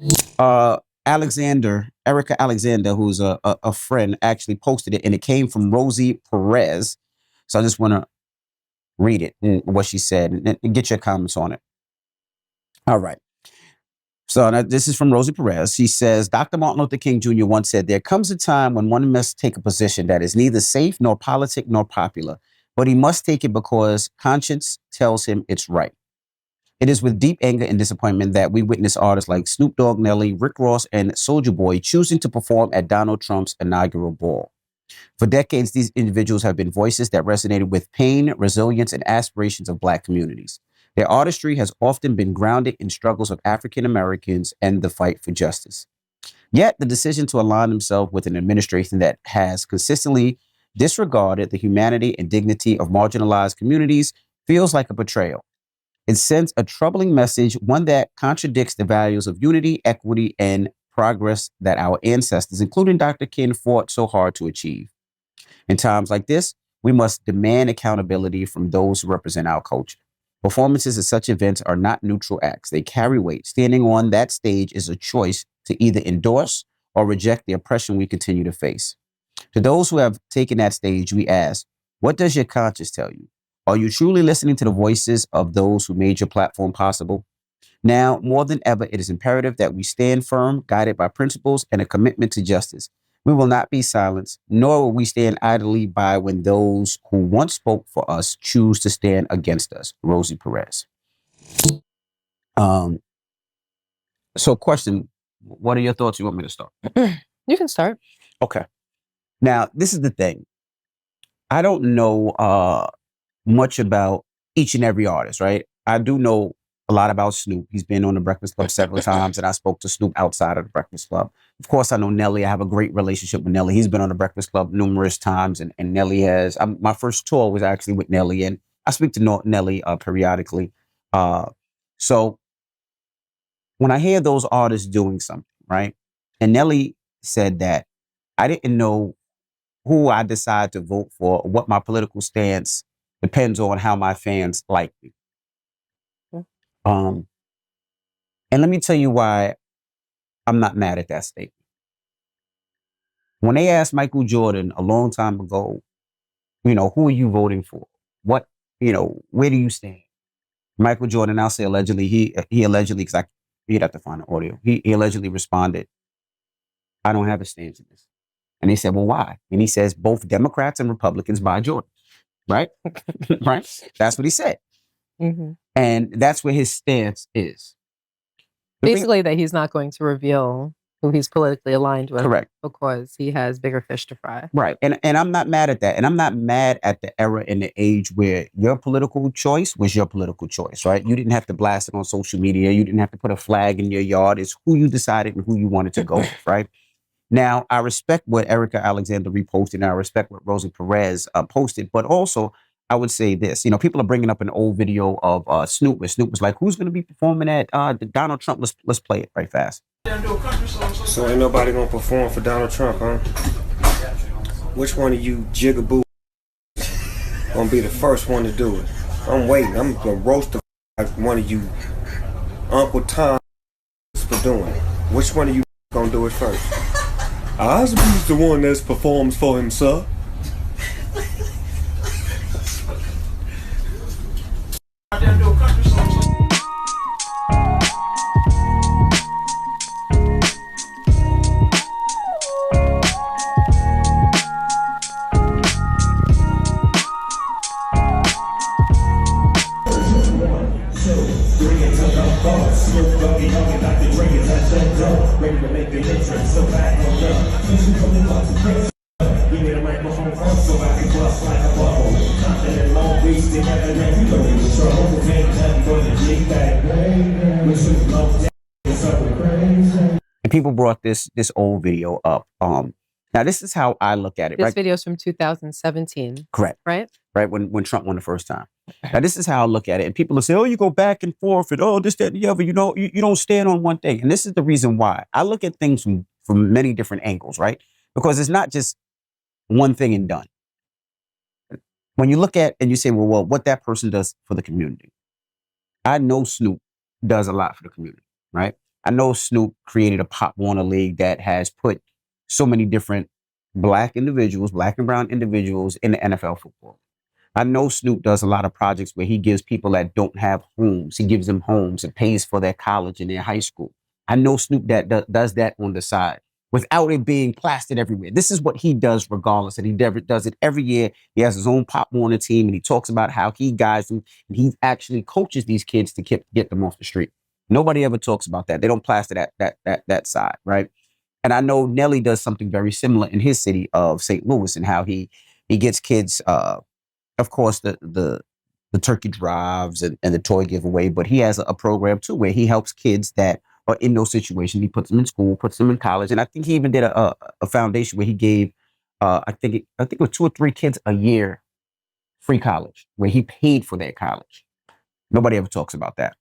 [SPEAKER 2] Erica Alexander, who's a friend, actually posted it, and it came from Rosie Perez. So I just want to read it and what she said and get your comments on it. All right. So this is from Rosie Perez. She says, Dr. Martin Luther King Jr. once said, there comes a time when one must take a position that is neither safe nor politic nor popular, but he must take it because conscience tells him it's right. It is with deep anger and disappointment that we witness artists like Snoop Dogg, Nelly, Rick Ross, and Soulja Boy choosing to perform at Donald Trump's inaugural ball. For decades, these individuals have been voices that resonated with pain, resilience, and aspirations of Black communities. Their artistry has often been grounded in struggles of African Americans and the fight for justice. Yet, the decision to align themselves with an administration that has consistently disregarded the humanity and dignity of marginalized communities feels like a betrayal. It sends a troubling message, one that contradicts the values of unity, equity, and progress that our ancestors, including Dr. King, fought so hard to achieve. In times like this, we must demand accountability from those who represent our culture. Performances at such events are not neutral acts. They carry weight. Standing on that stage is a choice to either endorse or reject the oppression we continue to face. To those who have taken that stage, we ask, what does your conscience tell you? Are you truly listening to the voices of those who made your platform possible? Now, more than ever, it is imperative that we stand firm, guided by principles and a commitment to justice. We will not be silenced, nor will we stand idly by when those who once spoke for us choose to stand against us. Rosie Perez. So question, what are your thoughts? You want me to start?
[SPEAKER 3] You can start.
[SPEAKER 2] Okay. Now, this is the thing. I don't know much about each and every artist, right? I do know a lot about Snoop. He's been on the Breakfast Club several times, and I spoke to Snoop outside of the Breakfast Club. Of course, I know Nelly. I have a great relationship with Nelly. He's been on the Breakfast Club numerous times, and Nelly has. My first tour was actually with Nelly, and I speak to Nelly periodically. So when I hear those artists doing something, right? And Nelly said that I didn't know who I decide to vote for, or what my political stance depends on how my fans like me. Um, and let me tell you why I'm not mad at that statement. When they asked Michael Jordan a long time ago, who are you voting for? What, where do you stand? Michael Jordan, I'll say allegedly, he allegedly, because you'd have to find the audio. He allegedly responded, I don't have a stance in this. And they said, well, why? And he says, both Democrats and Republicans buy Jordan, right? Right? That's what he said.
[SPEAKER 3] Mm-hmm.
[SPEAKER 2] And that's where his stance is.
[SPEAKER 3] Basically, that he's not going to reveal who he's politically aligned with.
[SPEAKER 2] Correct.
[SPEAKER 3] Because he has bigger fish to fry.
[SPEAKER 2] Right. And I'm not mad at that. And I'm not mad at the era and the age where your political choice was your political choice, right? You didn't have to blast it on social media. You didn't have to put a flag in your yard. It's who you decided and who you wanted to go with, right? Now, I respect what Erica Alexander reposted, and I respect what Rosie Perez posted, but also I would say this, people are bringing up an old video of Snoop, where Snoop was like, who's going to be performing at Donald Trump? Let's play it right fast.
[SPEAKER 4] So ain't nobody going to perform for Donald Trump, huh? Which one of you jigaboo going to be the first one to do it? I'm waiting. I'm going to roast one of you Uncle Tom for doing it. Which one of you going to do it first? Osby's the one that performs for himself.
[SPEAKER 2] And people brought this old video up. Now this is how I look at it.
[SPEAKER 3] This
[SPEAKER 2] right?
[SPEAKER 3] video's from 2017.
[SPEAKER 2] Correct.
[SPEAKER 3] Right?
[SPEAKER 2] Right, when Trump won the first time. Now this is how I look at it. And people will say, oh, you go back and forth and this, that, and the other. You don't stand on one thing. And this is the reason why. I look at things from many different angles, right? Because it's not just one thing and done. When you look at and you say, well, what that person does for the community. I know Snoop does a lot for the community, right? I know Snoop created a Pop Warner League that has put so many different black and brown individuals in the NFL football. I know Snoop does a lot of projects where he gives people that don't have homes. He gives them homes and pays for their college and their high school. I know Snoop that does that on the side without it being plastered everywhere. This is what he does regardless. And he does it every year. He has his own Pop Warner team and he talks about how he guides them and he actually coaches these kids to get them off the street. Nobody ever talks about that. They don't plaster that side, right? And I know Nelly does something very similar in his city of St. Louis and how he gets kids, of course, the turkey drives and the toy giveaway, but he has a program too where he helps kids that are in those situations. He puts them in school, puts them in college. And I think he even did a foundation where he gave, I think it was 2 or 3 kids a year free college, where he paid for their college. Nobody ever talks about that.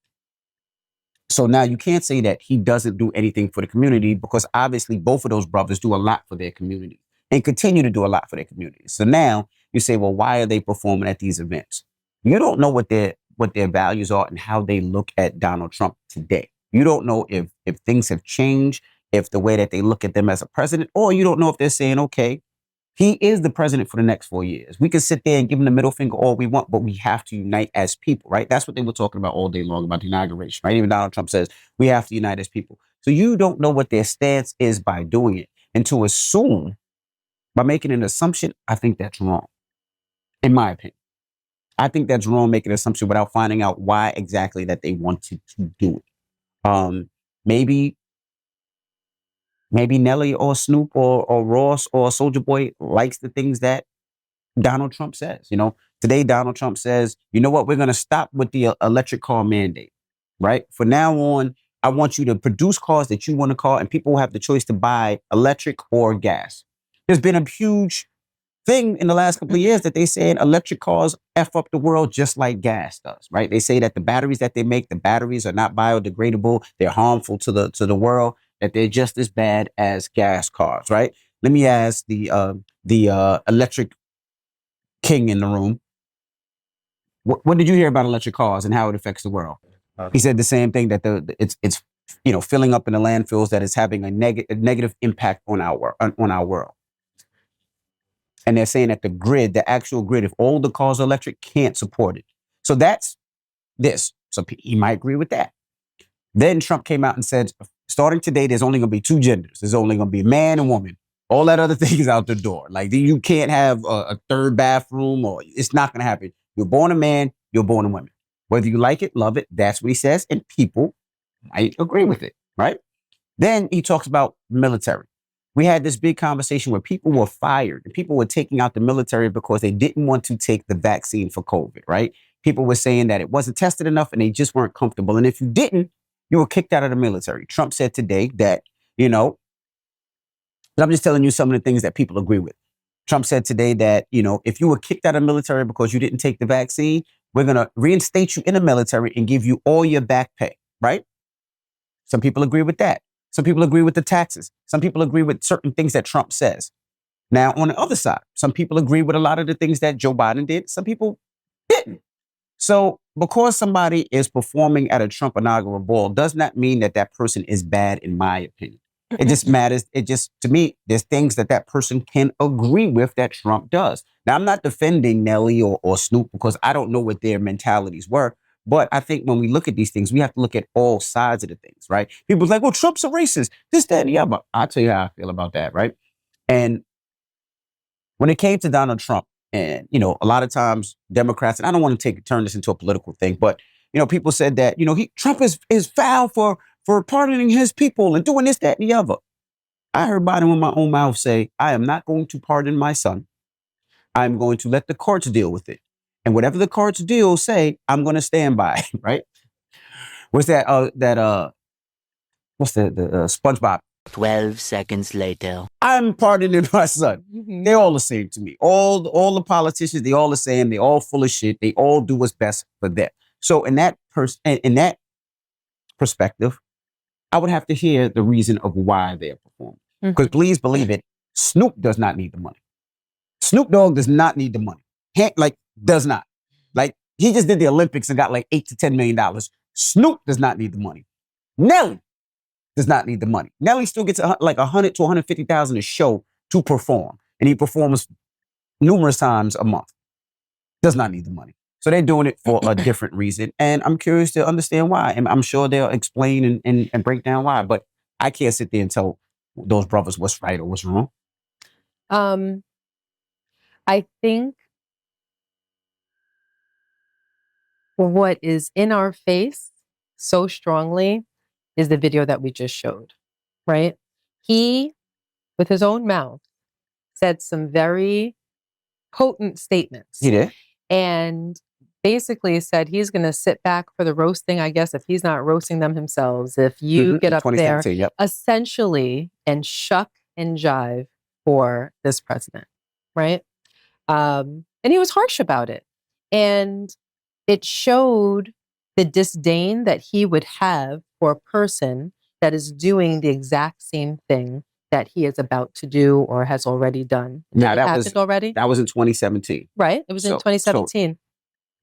[SPEAKER 2] So now you can't say that he doesn't do anything for the community because obviously both of those brothers do a lot for their community and continue to do a lot for their community. So now you say, well, why are they performing at these events? You don't know what their values are and how they look at Donald Trump today. You don't know if things have changed, if the way that they look at them as a president, or you don't know if they're saying, okay, he is the president for the next 4 years. We can sit there and give him the middle finger all we want, but we have to unite as people, right? That's what they were talking about all day long about the inauguration, right? Even Donald Trump says we have to unite as people. So you don't know what their stance is by doing it. And to assume, by making an assumption, I think that's wrong, in my opinion. I think that's wrong, making an assumption without finding out why exactly that they wanted to do it. Maybe Nelly or Snoop or Ross or Soulja Boy likes the things that Donald Trump says. Today Donald Trump says, you know what, we're going to stop with the electric car mandate. right? For now on, I want you to produce cars that you want to call, and people will have the choice to buy electric or gas. There's been a huge thing in the last couple of years that they said electric cars F up the world just like gas does, right? They say that the batteries that they make, the batteries are not biodegradable. They're harmful to the world, that they're just as bad as gas cars, right? Let me ask the electric king in the room. What did you hear about electric cars and how it affects the world? He said the same thing, that it's filling up in the landfills, that it's having a negative impact on our world. And they're saying that the actual grid, if all the cars are electric, can't support it. So that's this. So he might agree with that. Then Trump came out and said, starting today, there's only going to be two genders. There's only going to be man and woman. All that other thing is out the door. Like, you can't have a third bathroom, or it's not going to happen. You're born a man, you're born a woman. Whether you like it, love it, that's what he says. And people might agree with it, right? Then he talks about military. We had this big conversation where people were fired and people were taking out the military because they didn't want to take the vaccine for COVID, right? People were saying that it wasn't tested enough and they just weren't comfortable. And if you didn't, you were kicked out of the military. Trump said today that, I'm just telling you some of the things that people agree with. Trump said today that, if you were kicked out of the military because you didn't take the vaccine, we're going to reinstate you in the military and give you all your back pay, right? Some people agree with that. Some people agree with the taxes. Some people agree with certain things that Trump says. Now, on the other side, some people agree with a lot of the things that Joe Biden did. Some people didn't. So because somebody is performing at a Trump inaugural ball does not mean that that person is bad, in my opinion. It just matters. To me, there's things that person can agree with that Trump does. Now, I'm not defending Nelly or Snoop because I don't know what their mentalities were. But I think when we look at these things, we have to look at all sides of the things, right? People's like, well, Trump's a racist, this, that, and the other. I'll tell you how I feel about that, right? And when it came to Donald Trump, and, a lot of times Democrats, and I don't want to turn this into a political thing, but, people said that, Trump is foul for pardoning his people and doing this, that, and the other. I heard Biden with my own mouth say, I am not going to pardon my son. I'm going to let the courts deal with it. And whatever the courts deal say, I'm going to stand by, right? What's that? What's the SpongeBob?
[SPEAKER 5] 12 seconds later.
[SPEAKER 2] I'm pardoning my son. Mm-hmm. They're all the same to me. All the politicians, they all the same. They all full of shit. They all do what's best for them. So in that perspective, I would have to hear the reason of why they're performing. Because please believe it, Snoop does not need the money. Snoop Dogg does not need the money. Does not. He just did the Olympics and got $8 to $10 million. Snoop does not need the money. Nelly does not need the money. Nelly still gets $100,000 to $150,000 a show to perform. And he performs numerous times a month. Does not need the money. So they're doing it for a different reason. And I'm curious to understand why. And I'm sure they'll explain and break down why. But I can't sit there and tell those brothers what's right or what's wrong.
[SPEAKER 3] I think what is in our face so strongly is the video that we just showed, right? He, with his own mouth, said some very potent statements.
[SPEAKER 2] He did.
[SPEAKER 3] And basically said he's going to sit back for the roasting, I guess, if he's not roasting them himself, if you get up there, essentially, and shuck and jive for this president, right? And he was harsh about it. And it showed the disdain that he would have for a person that is doing the exact same thing that he is about to do or has already done.
[SPEAKER 2] Now, that was in 2017.
[SPEAKER 3] Right. It was in 2017.
[SPEAKER 2] So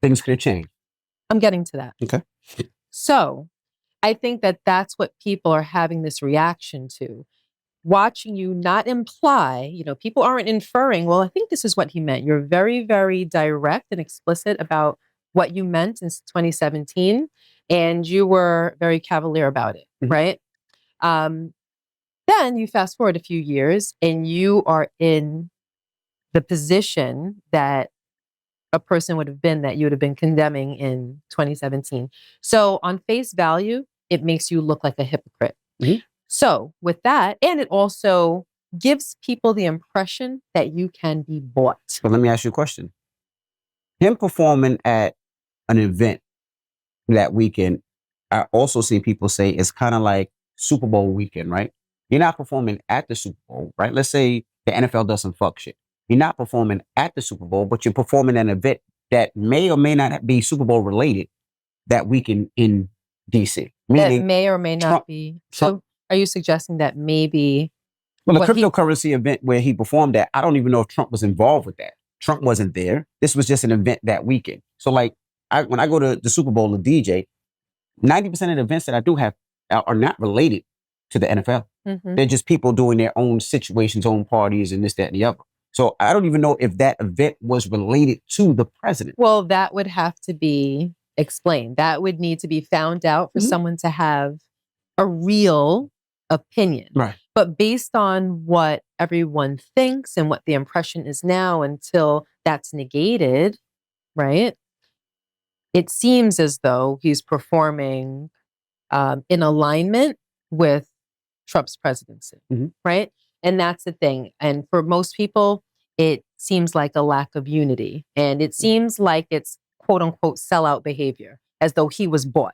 [SPEAKER 2] things could have changed.
[SPEAKER 3] I'm getting to that.
[SPEAKER 2] Okay.
[SPEAKER 3] So I think that that's what people are having this reaction to. Watching you not imply, people aren't inferring, well, I think this is what he meant. You're very, very direct and explicit about what you meant in 2017. And you were very cavalier about it, right? Then you fast forward a few years and you are in the position that a person would have been that you would have been condemning in 2017. So on face value, it makes you look like a hypocrite. Mm-hmm. So with that, and it also gives people the impression that you can be bought.
[SPEAKER 2] But let me ask you a question. Him performing at an event that weekend, I also see people say it's kind of like Super Bowl weekend, right? You're not performing at the Super Bowl, right? Let's say the NFL does some fuck shit. You're not performing at the Super Bowl, but you're performing an event that may or may not be Super Bowl related that weekend in DC.
[SPEAKER 3] That
[SPEAKER 2] Meaning,
[SPEAKER 3] may or may not
[SPEAKER 2] Trump-
[SPEAKER 3] be.
[SPEAKER 2] Trump-
[SPEAKER 3] So are you suggesting that maybe
[SPEAKER 2] well, the
[SPEAKER 3] what he-
[SPEAKER 2] cryptocurrency event where he performed at, I don't even know if Trump was involved with that. Trump wasn't there. This was just an event that weekend. So like, when I go to the Super Bowl to DJ, 90% of the events that I do have are not related to the NFL.
[SPEAKER 3] Mhm.
[SPEAKER 2] They're just people doing their own situations, own parties, and this, that, and the other. So I don't even know if that event was related to the president.
[SPEAKER 3] Well, that would have to be explained. That would need to be found out for
[SPEAKER 2] Mhm.
[SPEAKER 3] someone to have a real opinion.
[SPEAKER 2] Right.
[SPEAKER 3] But based on what everyone thinks and what the impression is now until that's negated, right? It seems as though he's performing in alignment with Trump's presidency,
[SPEAKER 2] Mhm.
[SPEAKER 3] right? And that's the thing. And for most people, it seems like a lack of unity. And it seems like it's quote unquote sellout behavior, as though he was bought.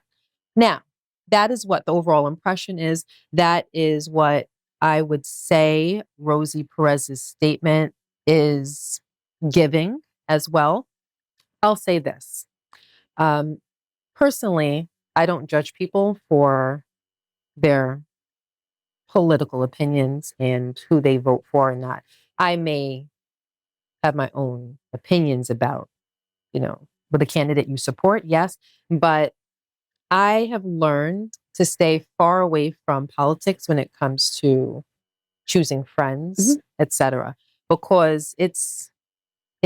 [SPEAKER 3] Now, that is what the overall impression is. That is what I would say Rosie Perez's statement is giving as well. I'll say this. Personally, I don't judge people for their political opinions and who they vote for or not. I may have my own opinions about, with a candidate you support, yes, but I have learned to stay far away from politics when it comes to choosing friends, etc., because it's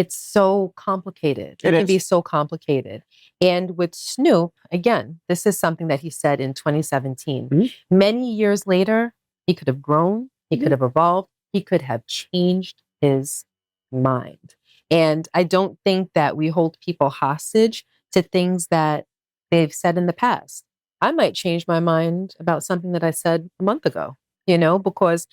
[SPEAKER 3] so complicated. It can be so complicated. And with Snoop, again, this is something that he said in 2017. Many years later, he could have grown, he could have evolved, he could have changed his mind. And I don't think that we hold people hostage to things that they've said in the past. I might change my mind about something that I said a month ago, because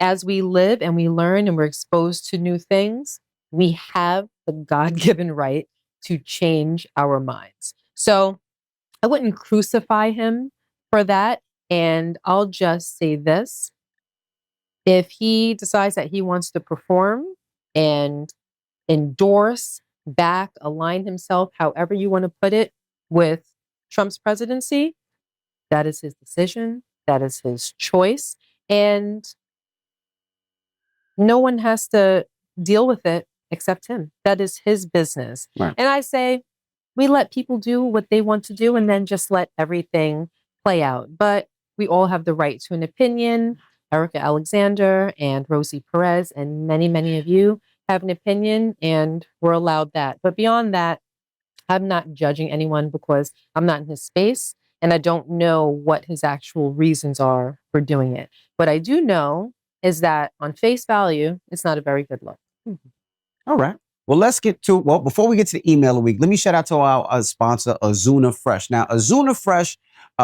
[SPEAKER 3] as we live and we learn and we're exposed to new things, we have the God-given right to change our minds. So I wouldn't crucify him for that. And I'll just say this. If he decides that he wants to perform and endorse, back, align himself, however you want to put it, with Trump's presidency, that is his decision. That is his choice. And no one has to deal with it except him. That is his business.
[SPEAKER 2] Right.
[SPEAKER 3] And I say, we let people do what they want to do and then just let everything play out. But we all have the right to an opinion. Erica Alexander and Rosie Perez and many, many of you have an opinion, and we're allowed that. But beyond that, I'm not judging anyone because I'm not in his space and I don't know what his actual reasons are for doing it. What I do know is that on face value, it's not a very good look.
[SPEAKER 2] All right. Well, let's get to, before we get to the email of the week, let me shout out to our sponsor, Azuna Fresh. Now, Azuna Fresh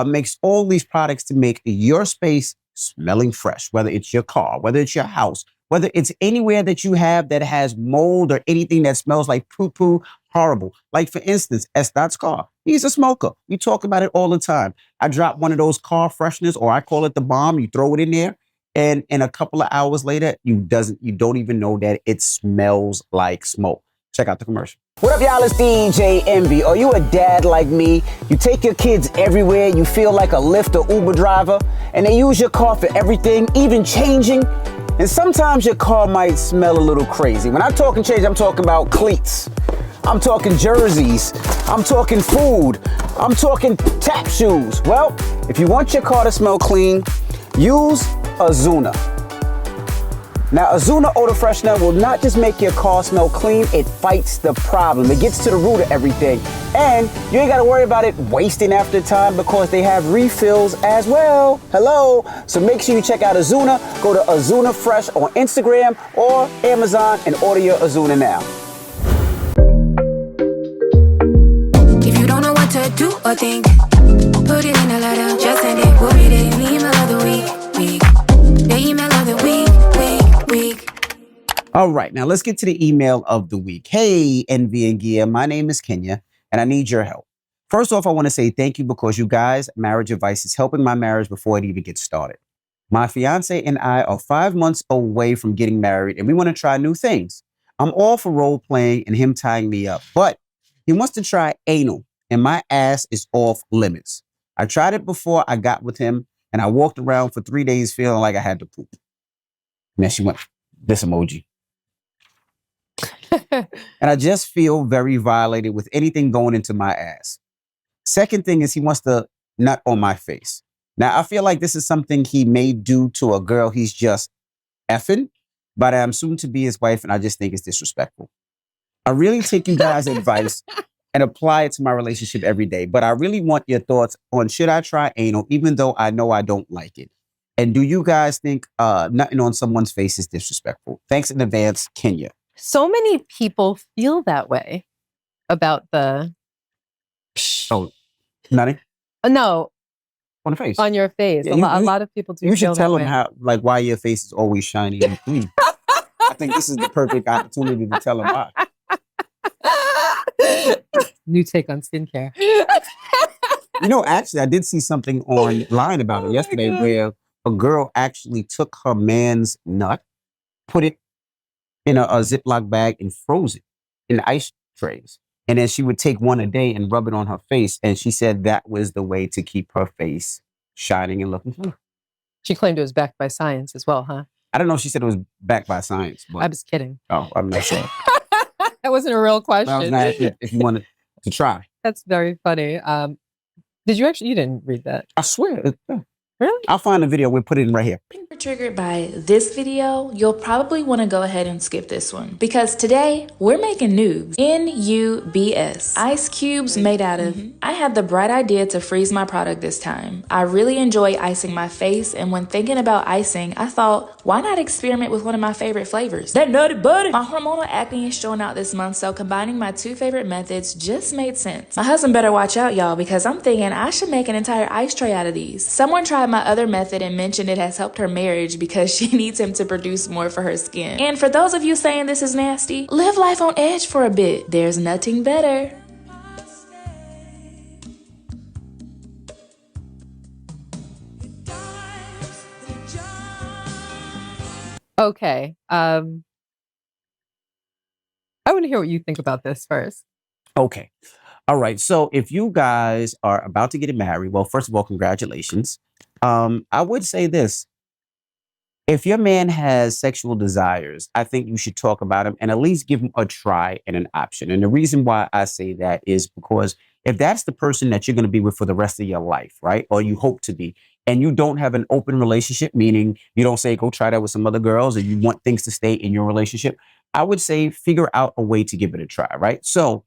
[SPEAKER 2] makes all these products to make your space smelling fresh, whether it's your car, whether it's your house, whether it's anywhere that you have that has mold or anything that smells like poo-poo, horrible. Like, for instance, Estot's car. He's a smoker. We talk about it all the time. I drop one of those car fresheners, or I call it the bomb. You throw it in there, and a couple of hours later, you don't even know that it smells like smoke. Check out the commercial. What up, y'all? It's DJ Envy. Are you a dad like me? You take your kids everywhere. You feel like a Lyft or Uber driver, and they use your car for everything, even changing. And sometimes your car might smell a little crazy. When I'm talking change, I'm talking about cleats. I'm talking jerseys. I'm talking food. I'm talking tap shoes. Well, if you want your car to smell clean, use Azuna. Now, Azuna Odor Freshener will not just make your car smell clean, it fights the problem. It gets to the root of everything. And you ain't got to worry about it wasting after time because they have refills as well. Hello. So make sure you check out Azuna. Go to Azuna Fresh on Instagram or Amazon and order your Azuna now.
[SPEAKER 1] If you don't know what to do or think, put it in a letter, just send it. We'll read it in the email of the week. The email of the week.
[SPEAKER 2] All right, now let's get to the email of the week. Hey, Envy and Gia, my name is Kenya, and I need your help. First off, I want to say thank you because you guys, marriage advice is helping my marriage before it even gets started. My fiance and I are 5 months away from getting married and we want to try new things. I'm all for role playing and him tying me up, but he wants to try anal and my ass is off limits. I tried it before I got with him and I walked around for 3 days feeling like I had to poop. And then she went, this emoji. And I just feel very violated with anything going into my ass. Second thing is he wants to nut on my face. Now, I feel like this is something he may do to a girl he's just effing, but I'm soon to be his wife, and I just think it's disrespectful. I really take you guys' advice and apply it to my relationship every day, but I really want your thoughts on should I try anal, even though I know I don't like it? And do you guys think nutting on someone's face is disrespectful? Thanks in advance, Kenya.
[SPEAKER 3] So many people feel that way about the...
[SPEAKER 2] Oh, nutting?
[SPEAKER 3] No,
[SPEAKER 2] on the face.
[SPEAKER 3] on your face.
[SPEAKER 2] Yeah,
[SPEAKER 3] a lot of people do.
[SPEAKER 2] You should tell
[SPEAKER 3] that
[SPEAKER 2] them
[SPEAKER 3] way.
[SPEAKER 2] how, like, why your face is always shiny and clean. I think this is the perfect opportunity to tell them why.
[SPEAKER 3] New take on skincare.
[SPEAKER 2] Actually, I did see something online about it yesterday where a girl actually took her man's nut, put it in a Ziploc bag and froze it in ice trays. And then she would take one a day and rub it on her face. And she said that was the way to keep her face shining and looking good.
[SPEAKER 3] She claimed it was backed by science as well, huh?
[SPEAKER 2] I don't know if she said it was backed by science. But,
[SPEAKER 3] I was kidding.
[SPEAKER 2] Oh, I'm not sure.
[SPEAKER 3] That wasn't a real question.
[SPEAKER 2] I was not asking if you wanted to try.
[SPEAKER 3] That's very funny. Did you actually? You didn't read that.
[SPEAKER 2] I swear.
[SPEAKER 3] Really?
[SPEAKER 2] I'll find the video. We'll put it in right here.
[SPEAKER 6] If you're triggered by this video, you'll probably want to go ahead and skip this one because today we're making noobs. N-U-B-S. Ice cubes made out of. I had the bright idea to freeze my product this time. I really enjoy icing my face, and when thinking about icing, I thought, why not experiment with one of my favorite flavors? That nutty buddy! My hormonal acne is showing out this month, so combining my two favorite methods just made sense. My husband better watch out, y'all, because I'm thinking I should make an entire ice tray out of these. Someone tried my other method and mentioned it has helped her marriage because she needs him to produce more for her skin. And for those of you saying this is nasty, live life on edge for a bit. There's nothing better.
[SPEAKER 3] Okay. I want to hear what you think about this first.
[SPEAKER 2] Okay. All right. So if you guys are about to get married, well, first of all, congratulations. I would say this. If your man has sexual desires, I think you should talk about him and at least give him a try and an option. And the reason why I say that is because if that's the person that you're going to be with for the rest of your life, right? Or you hope to be, and you don't have an open relationship, meaning you don't say, go try that with some other girls, or you want things to stay in your relationship, I would say figure out a way to give it a try, right? So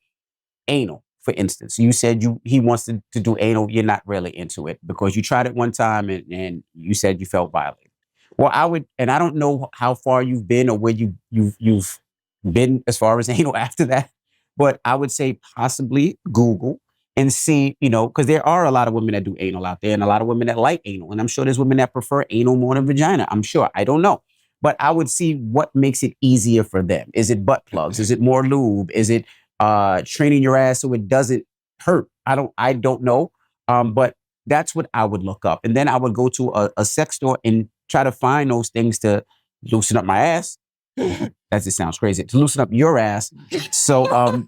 [SPEAKER 2] anal, for instance, you said he wants to do anal. You're not really into it because you tried it one time and you said you felt violated. Well, I would, and I don't know how far you've been or where you've been as far as anal after that, but I would say possibly Google and see, because there are a lot of women that do anal out there and a lot of women that like anal. And I'm sure there's women that prefer anal more than vagina. I'm sure. I don't know. But I would see what makes it easier for them. Is it butt plugs? Is it more lube? Is it training your ass so it doesn't hurt? I don't know. But that's what I would look up. And then I would go to a sex store and try to find those things to loosen up my ass. That just sounds crazy. To loosen up your ass. So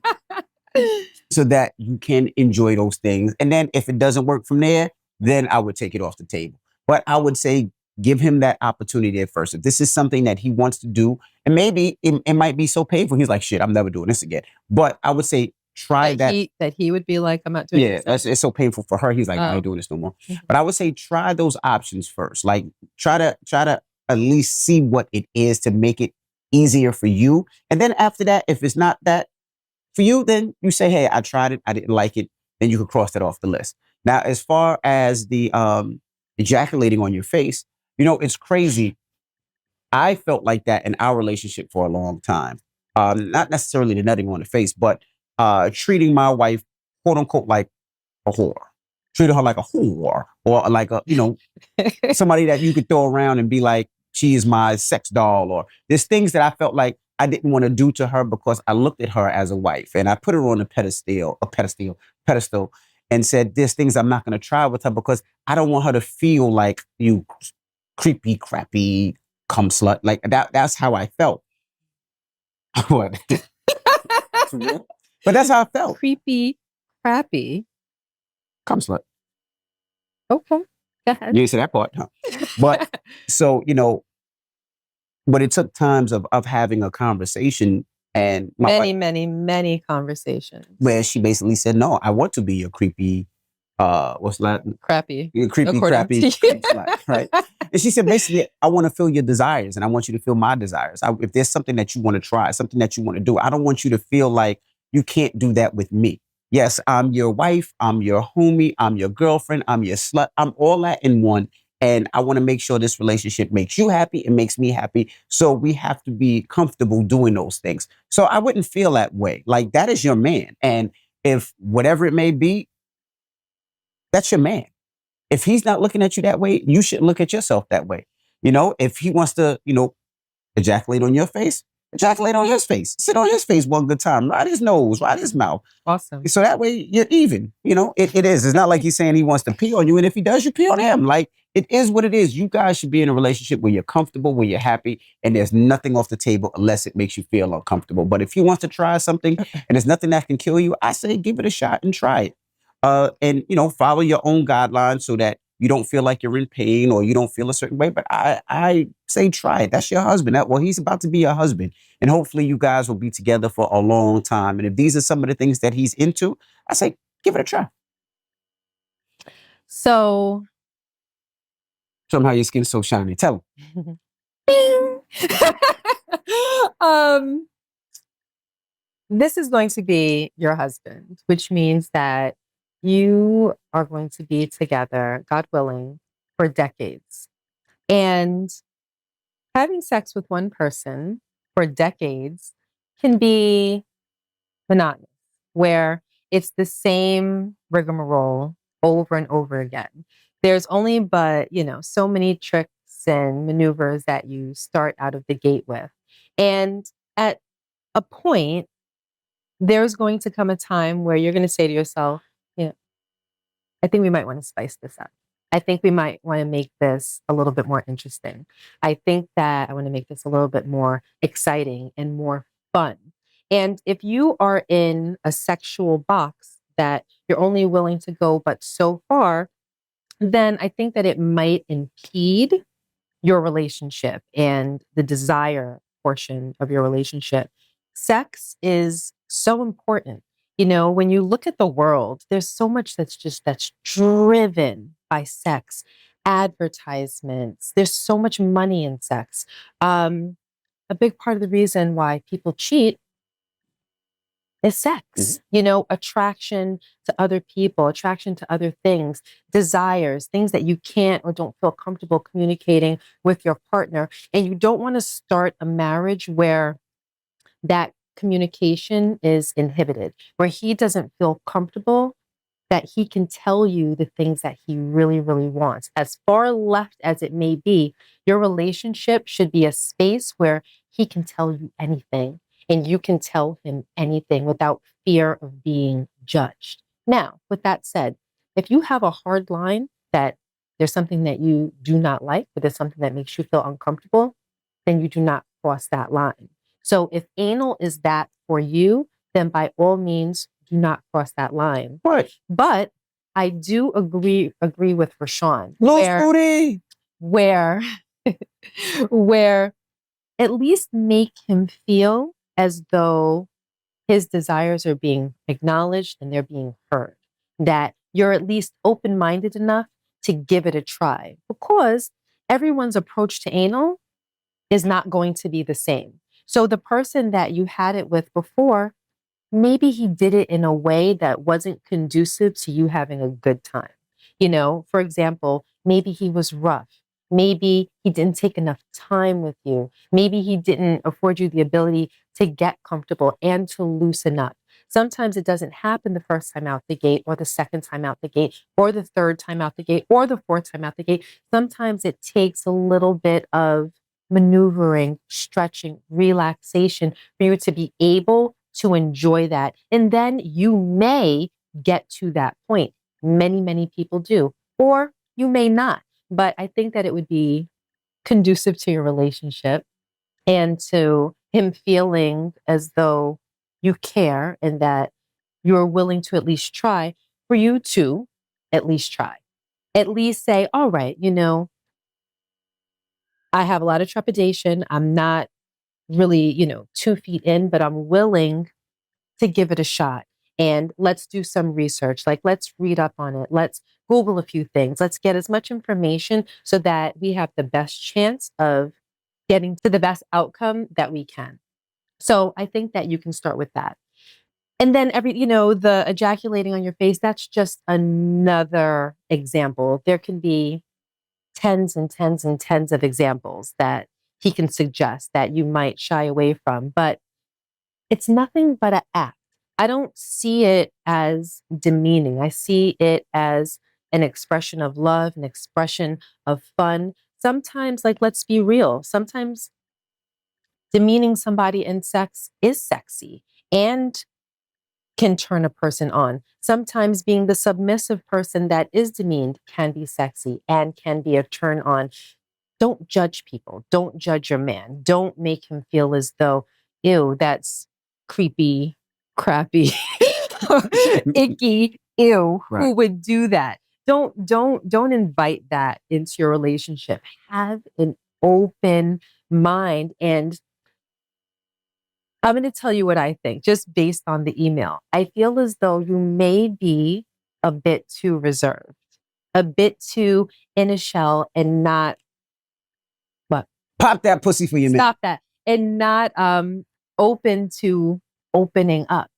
[SPEAKER 2] so that you can enjoy those things. And then if it doesn't work from there, then I would take it off the table. But I would say give him that opportunity at first. If this is something that he wants to do, and maybe it might be so painful, he's like, shit, I'm never doing this again. But I would say try that.
[SPEAKER 3] That he would be like, I'm not doing this.
[SPEAKER 2] Yeah, it's so painful for her. He's like, I ain't doing this no more. But I would say try those options first. Like try to at least see what it is to make it easier for you. And then after that, if it's not that for you, then you say, hey, I tried it, I didn't like it. Then you could cross that off the list. Now, as far as the ejaculating on your face, it's crazy. I felt like that in our relationship for a long time. Not necessarily the nutting on the face, but treating my wife, quote unquote, like a whore. Treating her like a whore or like somebody that you could throw around and be like, she is my sex doll. Or there's things that I felt like I didn't want to do to her because I looked at her as a wife and I put her on a pedestal. and said there's things I'm not going to try with her because I don't want her to feel like you creepy, crappy, cum slut. Like that's how I felt. What? But that's how I felt.
[SPEAKER 3] Creepy, crappy.
[SPEAKER 2] Cum slut.
[SPEAKER 3] Okay. Go ahead.
[SPEAKER 2] You didn't say that part, huh? But so, but it took times of having a conversation and
[SPEAKER 3] many conversations
[SPEAKER 2] where she basically said, no, I want to be a creepy, what's Latin?
[SPEAKER 3] Crappy.
[SPEAKER 2] Creepy, crappy, slut, right? And she said, basically, I want to feel your desires and I want you to feel my desires. If there's something that you want to try, something that you want to do, I don't want you to feel like you can't do that with me. Yes, I'm your wife, I'm your homie, I'm your girlfriend, I'm your slut. I'm all that in one. And I want to make sure this relationship makes you happy. It makes me happy. So we have to be comfortable doing those things. So I wouldn't feel that way. Like that is your man. And if whatever it may be, that's your man. If he's not looking at you that way, you should look at yourself that way. If he wants to, ejaculate on your face, ejaculate on his face. Sit on his face one good time. Ride his nose, ride his mouth.
[SPEAKER 3] Awesome.
[SPEAKER 2] So that way you're even. It is. It's not like he's saying he wants to pee on you. And if he does, you pee on him. Like, it is what it is. You guys should be in a relationship where you're comfortable, where you're happy, and there's nothing off the table unless it makes you feel uncomfortable. But if he wants to try something and there's nothing that can kill you, I say give it a shot and try it. And follow your own guidelines so that you don't feel like you're in pain or you don't feel a certain way. But I say try it. That's your husband. He's about to be your husband. And hopefully you guys will be together for a long time. And if these are some of the things that he's into, I say give it a try.
[SPEAKER 3] So
[SPEAKER 2] somehow your skin's so shiny. Tell him.
[SPEAKER 3] This is going to be your husband, which means that you are going to be together, God willing, for decades. And having sex with one person for decades can be monotonous, where it's the same rigmarole over and over again. There's only but, so many tricks and maneuvers that you start out of the gate with. And at a point, there's going to come a time where you're going to say to yourself, I think we might want to spice this up. I think we might want to make this a little bit more interesting. I think that I want to make this a little bit more exciting and more fun. And if you are in a sexual box that you're only willing to go but so far, then I think that it might impede your relationship and the desire portion of your relationship. Sex is so important. When you look at the world, there's so much that's driven by sex, advertisements. There's so much money in sex. A big part of the reason why people cheat is sex. Attraction to other people, attraction to other things, desires, things that you can't or don't feel comfortable communicating with your partner. And you don't want to start a marriage where that communication is inhibited, where he doesn't feel comfortable that he can tell you the things that he really, really wants. As far left as it may be, your relationship should be a space where he can tell you anything and you can tell him anything without fear of being judged. Now, with that said, if you have a hard line that there's something that you do not like, but there's something that makes you feel uncomfortable, then you do not cross that line. So if anal is that for you, then by all means, do not cross that line.
[SPEAKER 2] Right.
[SPEAKER 3] But I do agree with Rashawn. Where at least make him feel as though his desires are being acknowledged and they're being heard. That you're at least open-minded enough to give it a try. Because everyone's approach to anal is not going to be the same. So the person that you had it with before, maybe he did it in a way that wasn't conducive to you having a good time. For example, maybe he was rough. Maybe he didn't take enough time with you. Maybe he didn't afford you the ability to get comfortable and to loosen up. Sometimes it doesn't happen the first time out the gate or the second time out the gate or the third time out the gate or the fourth time out the gate. Sometimes it takes a little bit of maneuvering, stretching, relaxation for you to be able to enjoy that. And then you may get to that point. many, many people do. Or you may not. But I think that it would be conducive to your relationship and to him feeling as though you care and that you're willing to at least try, for you to at least try. At least say, all right, I have a lot of trepidation. I'm not really, 2 feet in, but I'm willing to give it a shot. And let's do some research. Like, let's read up on it. Let's Google a few things. Let's get as much information so that we have the best chance of getting to the best outcome that we can. So I think that you can start with that. And then the ejaculating on your face, that's just another example. There can be tens and tens and tens of examples that he can suggest that you might shy away from, but it's nothing but an act. I don't see it as demeaning. I see it as an expression of love, an expression of fun. Sometimes, like, let's be real, sometimes demeaning somebody in sex is sexy and can turn a person on. Sometimes being the submissive person that is demeaned can be sexy and can be a turn on. Don't judge people. Don't judge your man. Don't make him feel as though, ew, that's creepy, crappy, icky, ew,
[SPEAKER 2] Right.
[SPEAKER 3] who would do that? Don't invite that into your relationship. Have an open mind. And I'm going to tell you what I think, just based on the email. I feel as though you may be a bit too reserved, a bit too in a shell and not what?
[SPEAKER 2] Pop that pussy for your man.
[SPEAKER 3] Stop that. And not open to opening up,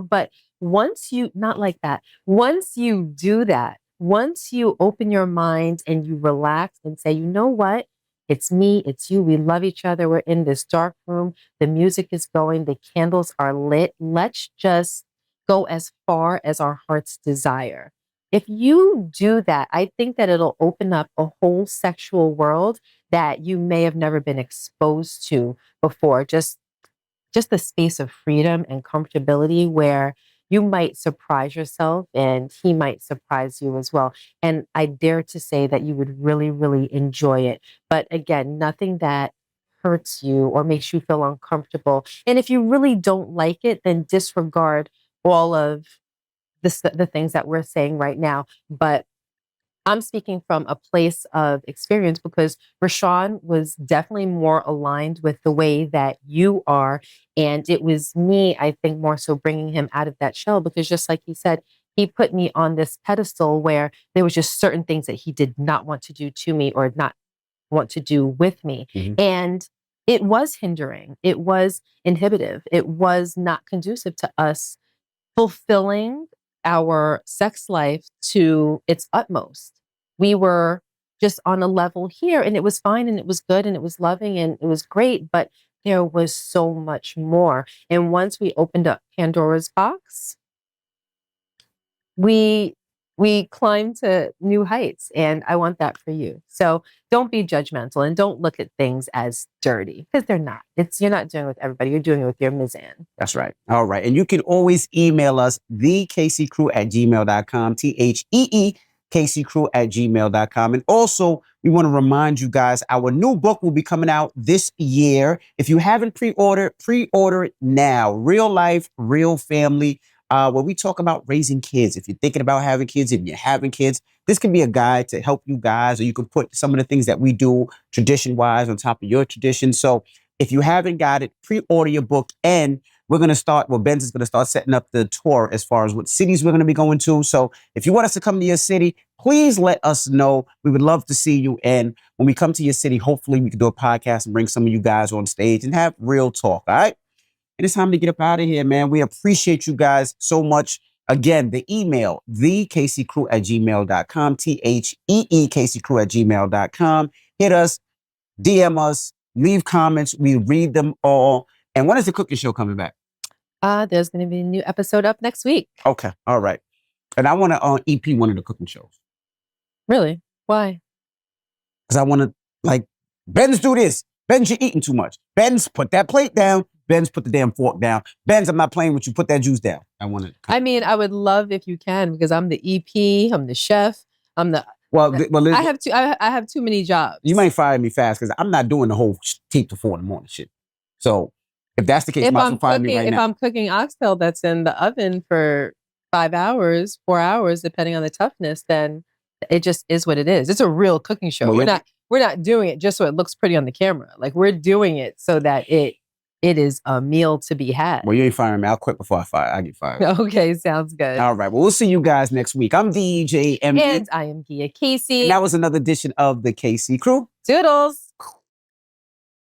[SPEAKER 3] but once you, not like that, once you do that, once you open your mind and you relax and say, you know what? It's me, it's you. We love each other. We're in this dark room. The music is going. The candles are lit. Let's just go as far as our hearts desire. If you do that, I think that it'll open up a whole sexual world that you may have never been exposed to before. Just the space of freedom and comfortability where you might surprise yourself and he might surprise you as well. And I dare to say that you would really, really enjoy it. But again, nothing that hurts you or makes you feel uncomfortable. And if you really don't like it, then disregard all of the things that we're saying right now. But I'm speaking from a place of experience because Rashawn was definitely more aligned with the way that you are. And it was me, I think, more so bringing him out of that shell because just like he said, he put me on this pedestal where there was just certain things that he did not want to do to me or not want to do with me.
[SPEAKER 2] Mhm.
[SPEAKER 3] And it was hindering. It was inhibitive. It was not conducive to us fulfilling our sex life to its utmost. We were just on a level here and it was fine and it was good and it was loving and it was great, but there was so much more. And once we opened up Pandora's box, we climbed to new heights and I want that for you. So don't be judgmental and don't look at things as dirty because they're not. You're not doing it with everybody. You're doing it with your Mizan.
[SPEAKER 2] That's right. All right. And you can always email us, thekcrew@gmail.com, THEEKCrew@gmail.com. And also, we want to remind you guys, our new book will be coming out this year. If you haven't pre-order it now. Real Life, Real Family, where we talk about raising kids. If you're thinking about having kids, if you're having kids, this can be a guide to help you guys, or you can put some of the things that we do tradition-wise on top of your tradition. So if you haven't got it, pre-order your book. And we're going to start, Ben's is going to start setting up the tour as far as what cities we're going to be going to. So if you want us to come to your city, please let us know. We would love to see you. And when we come to your city, hopefully we can do a podcast and bring some of you guys on stage and have real talk. All right. And it's time to get up out of here, man. We appreciate you guys so much. Again, the email, thekcrew@gmail.com, THEEKCrew@gmail.com. Hit us, DM us, leave comments. We read them all. And when is the cooking show coming back?
[SPEAKER 3] There's going to be a new episode up next week.
[SPEAKER 2] Okay. All right. And I want to EP one of the cooking shows.
[SPEAKER 3] Really? Why?
[SPEAKER 2] Because I want to, like, Ben's do this. Ben's, you're eating too much. Ben's, put that plate down. Benz, put the damn fork down. Benz, I'm not playing with you. Put that juice down. I want to.
[SPEAKER 3] I mean, I would love if you can, because I'm the EP, I'm the chef, I'm the. I have too many jobs.
[SPEAKER 2] You might fire me fast because I'm not doing the whole tape to 4 in the morning shit. So if that's the case, you might as well fire me right now.
[SPEAKER 3] If I'm cooking oxtail that's in the oven for 5 hours, 4 hours, depending on the toughness, then it just is what it is. It's a real cooking show.
[SPEAKER 2] Well,
[SPEAKER 3] we're not doing it just so it looks pretty on the camera. Like, we're doing it so that it is a meal to be had.
[SPEAKER 2] Well, you ain't firing me. I'll quit before I get fired.
[SPEAKER 3] Okay, sounds good.
[SPEAKER 2] All right. Well, we'll see you guys next week. I'm DJ MD.
[SPEAKER 3] And I am Gia Casey.
[SPEAKER 2] And that was another edition of the KC Crew.
[SPEAKER 3] Toodles.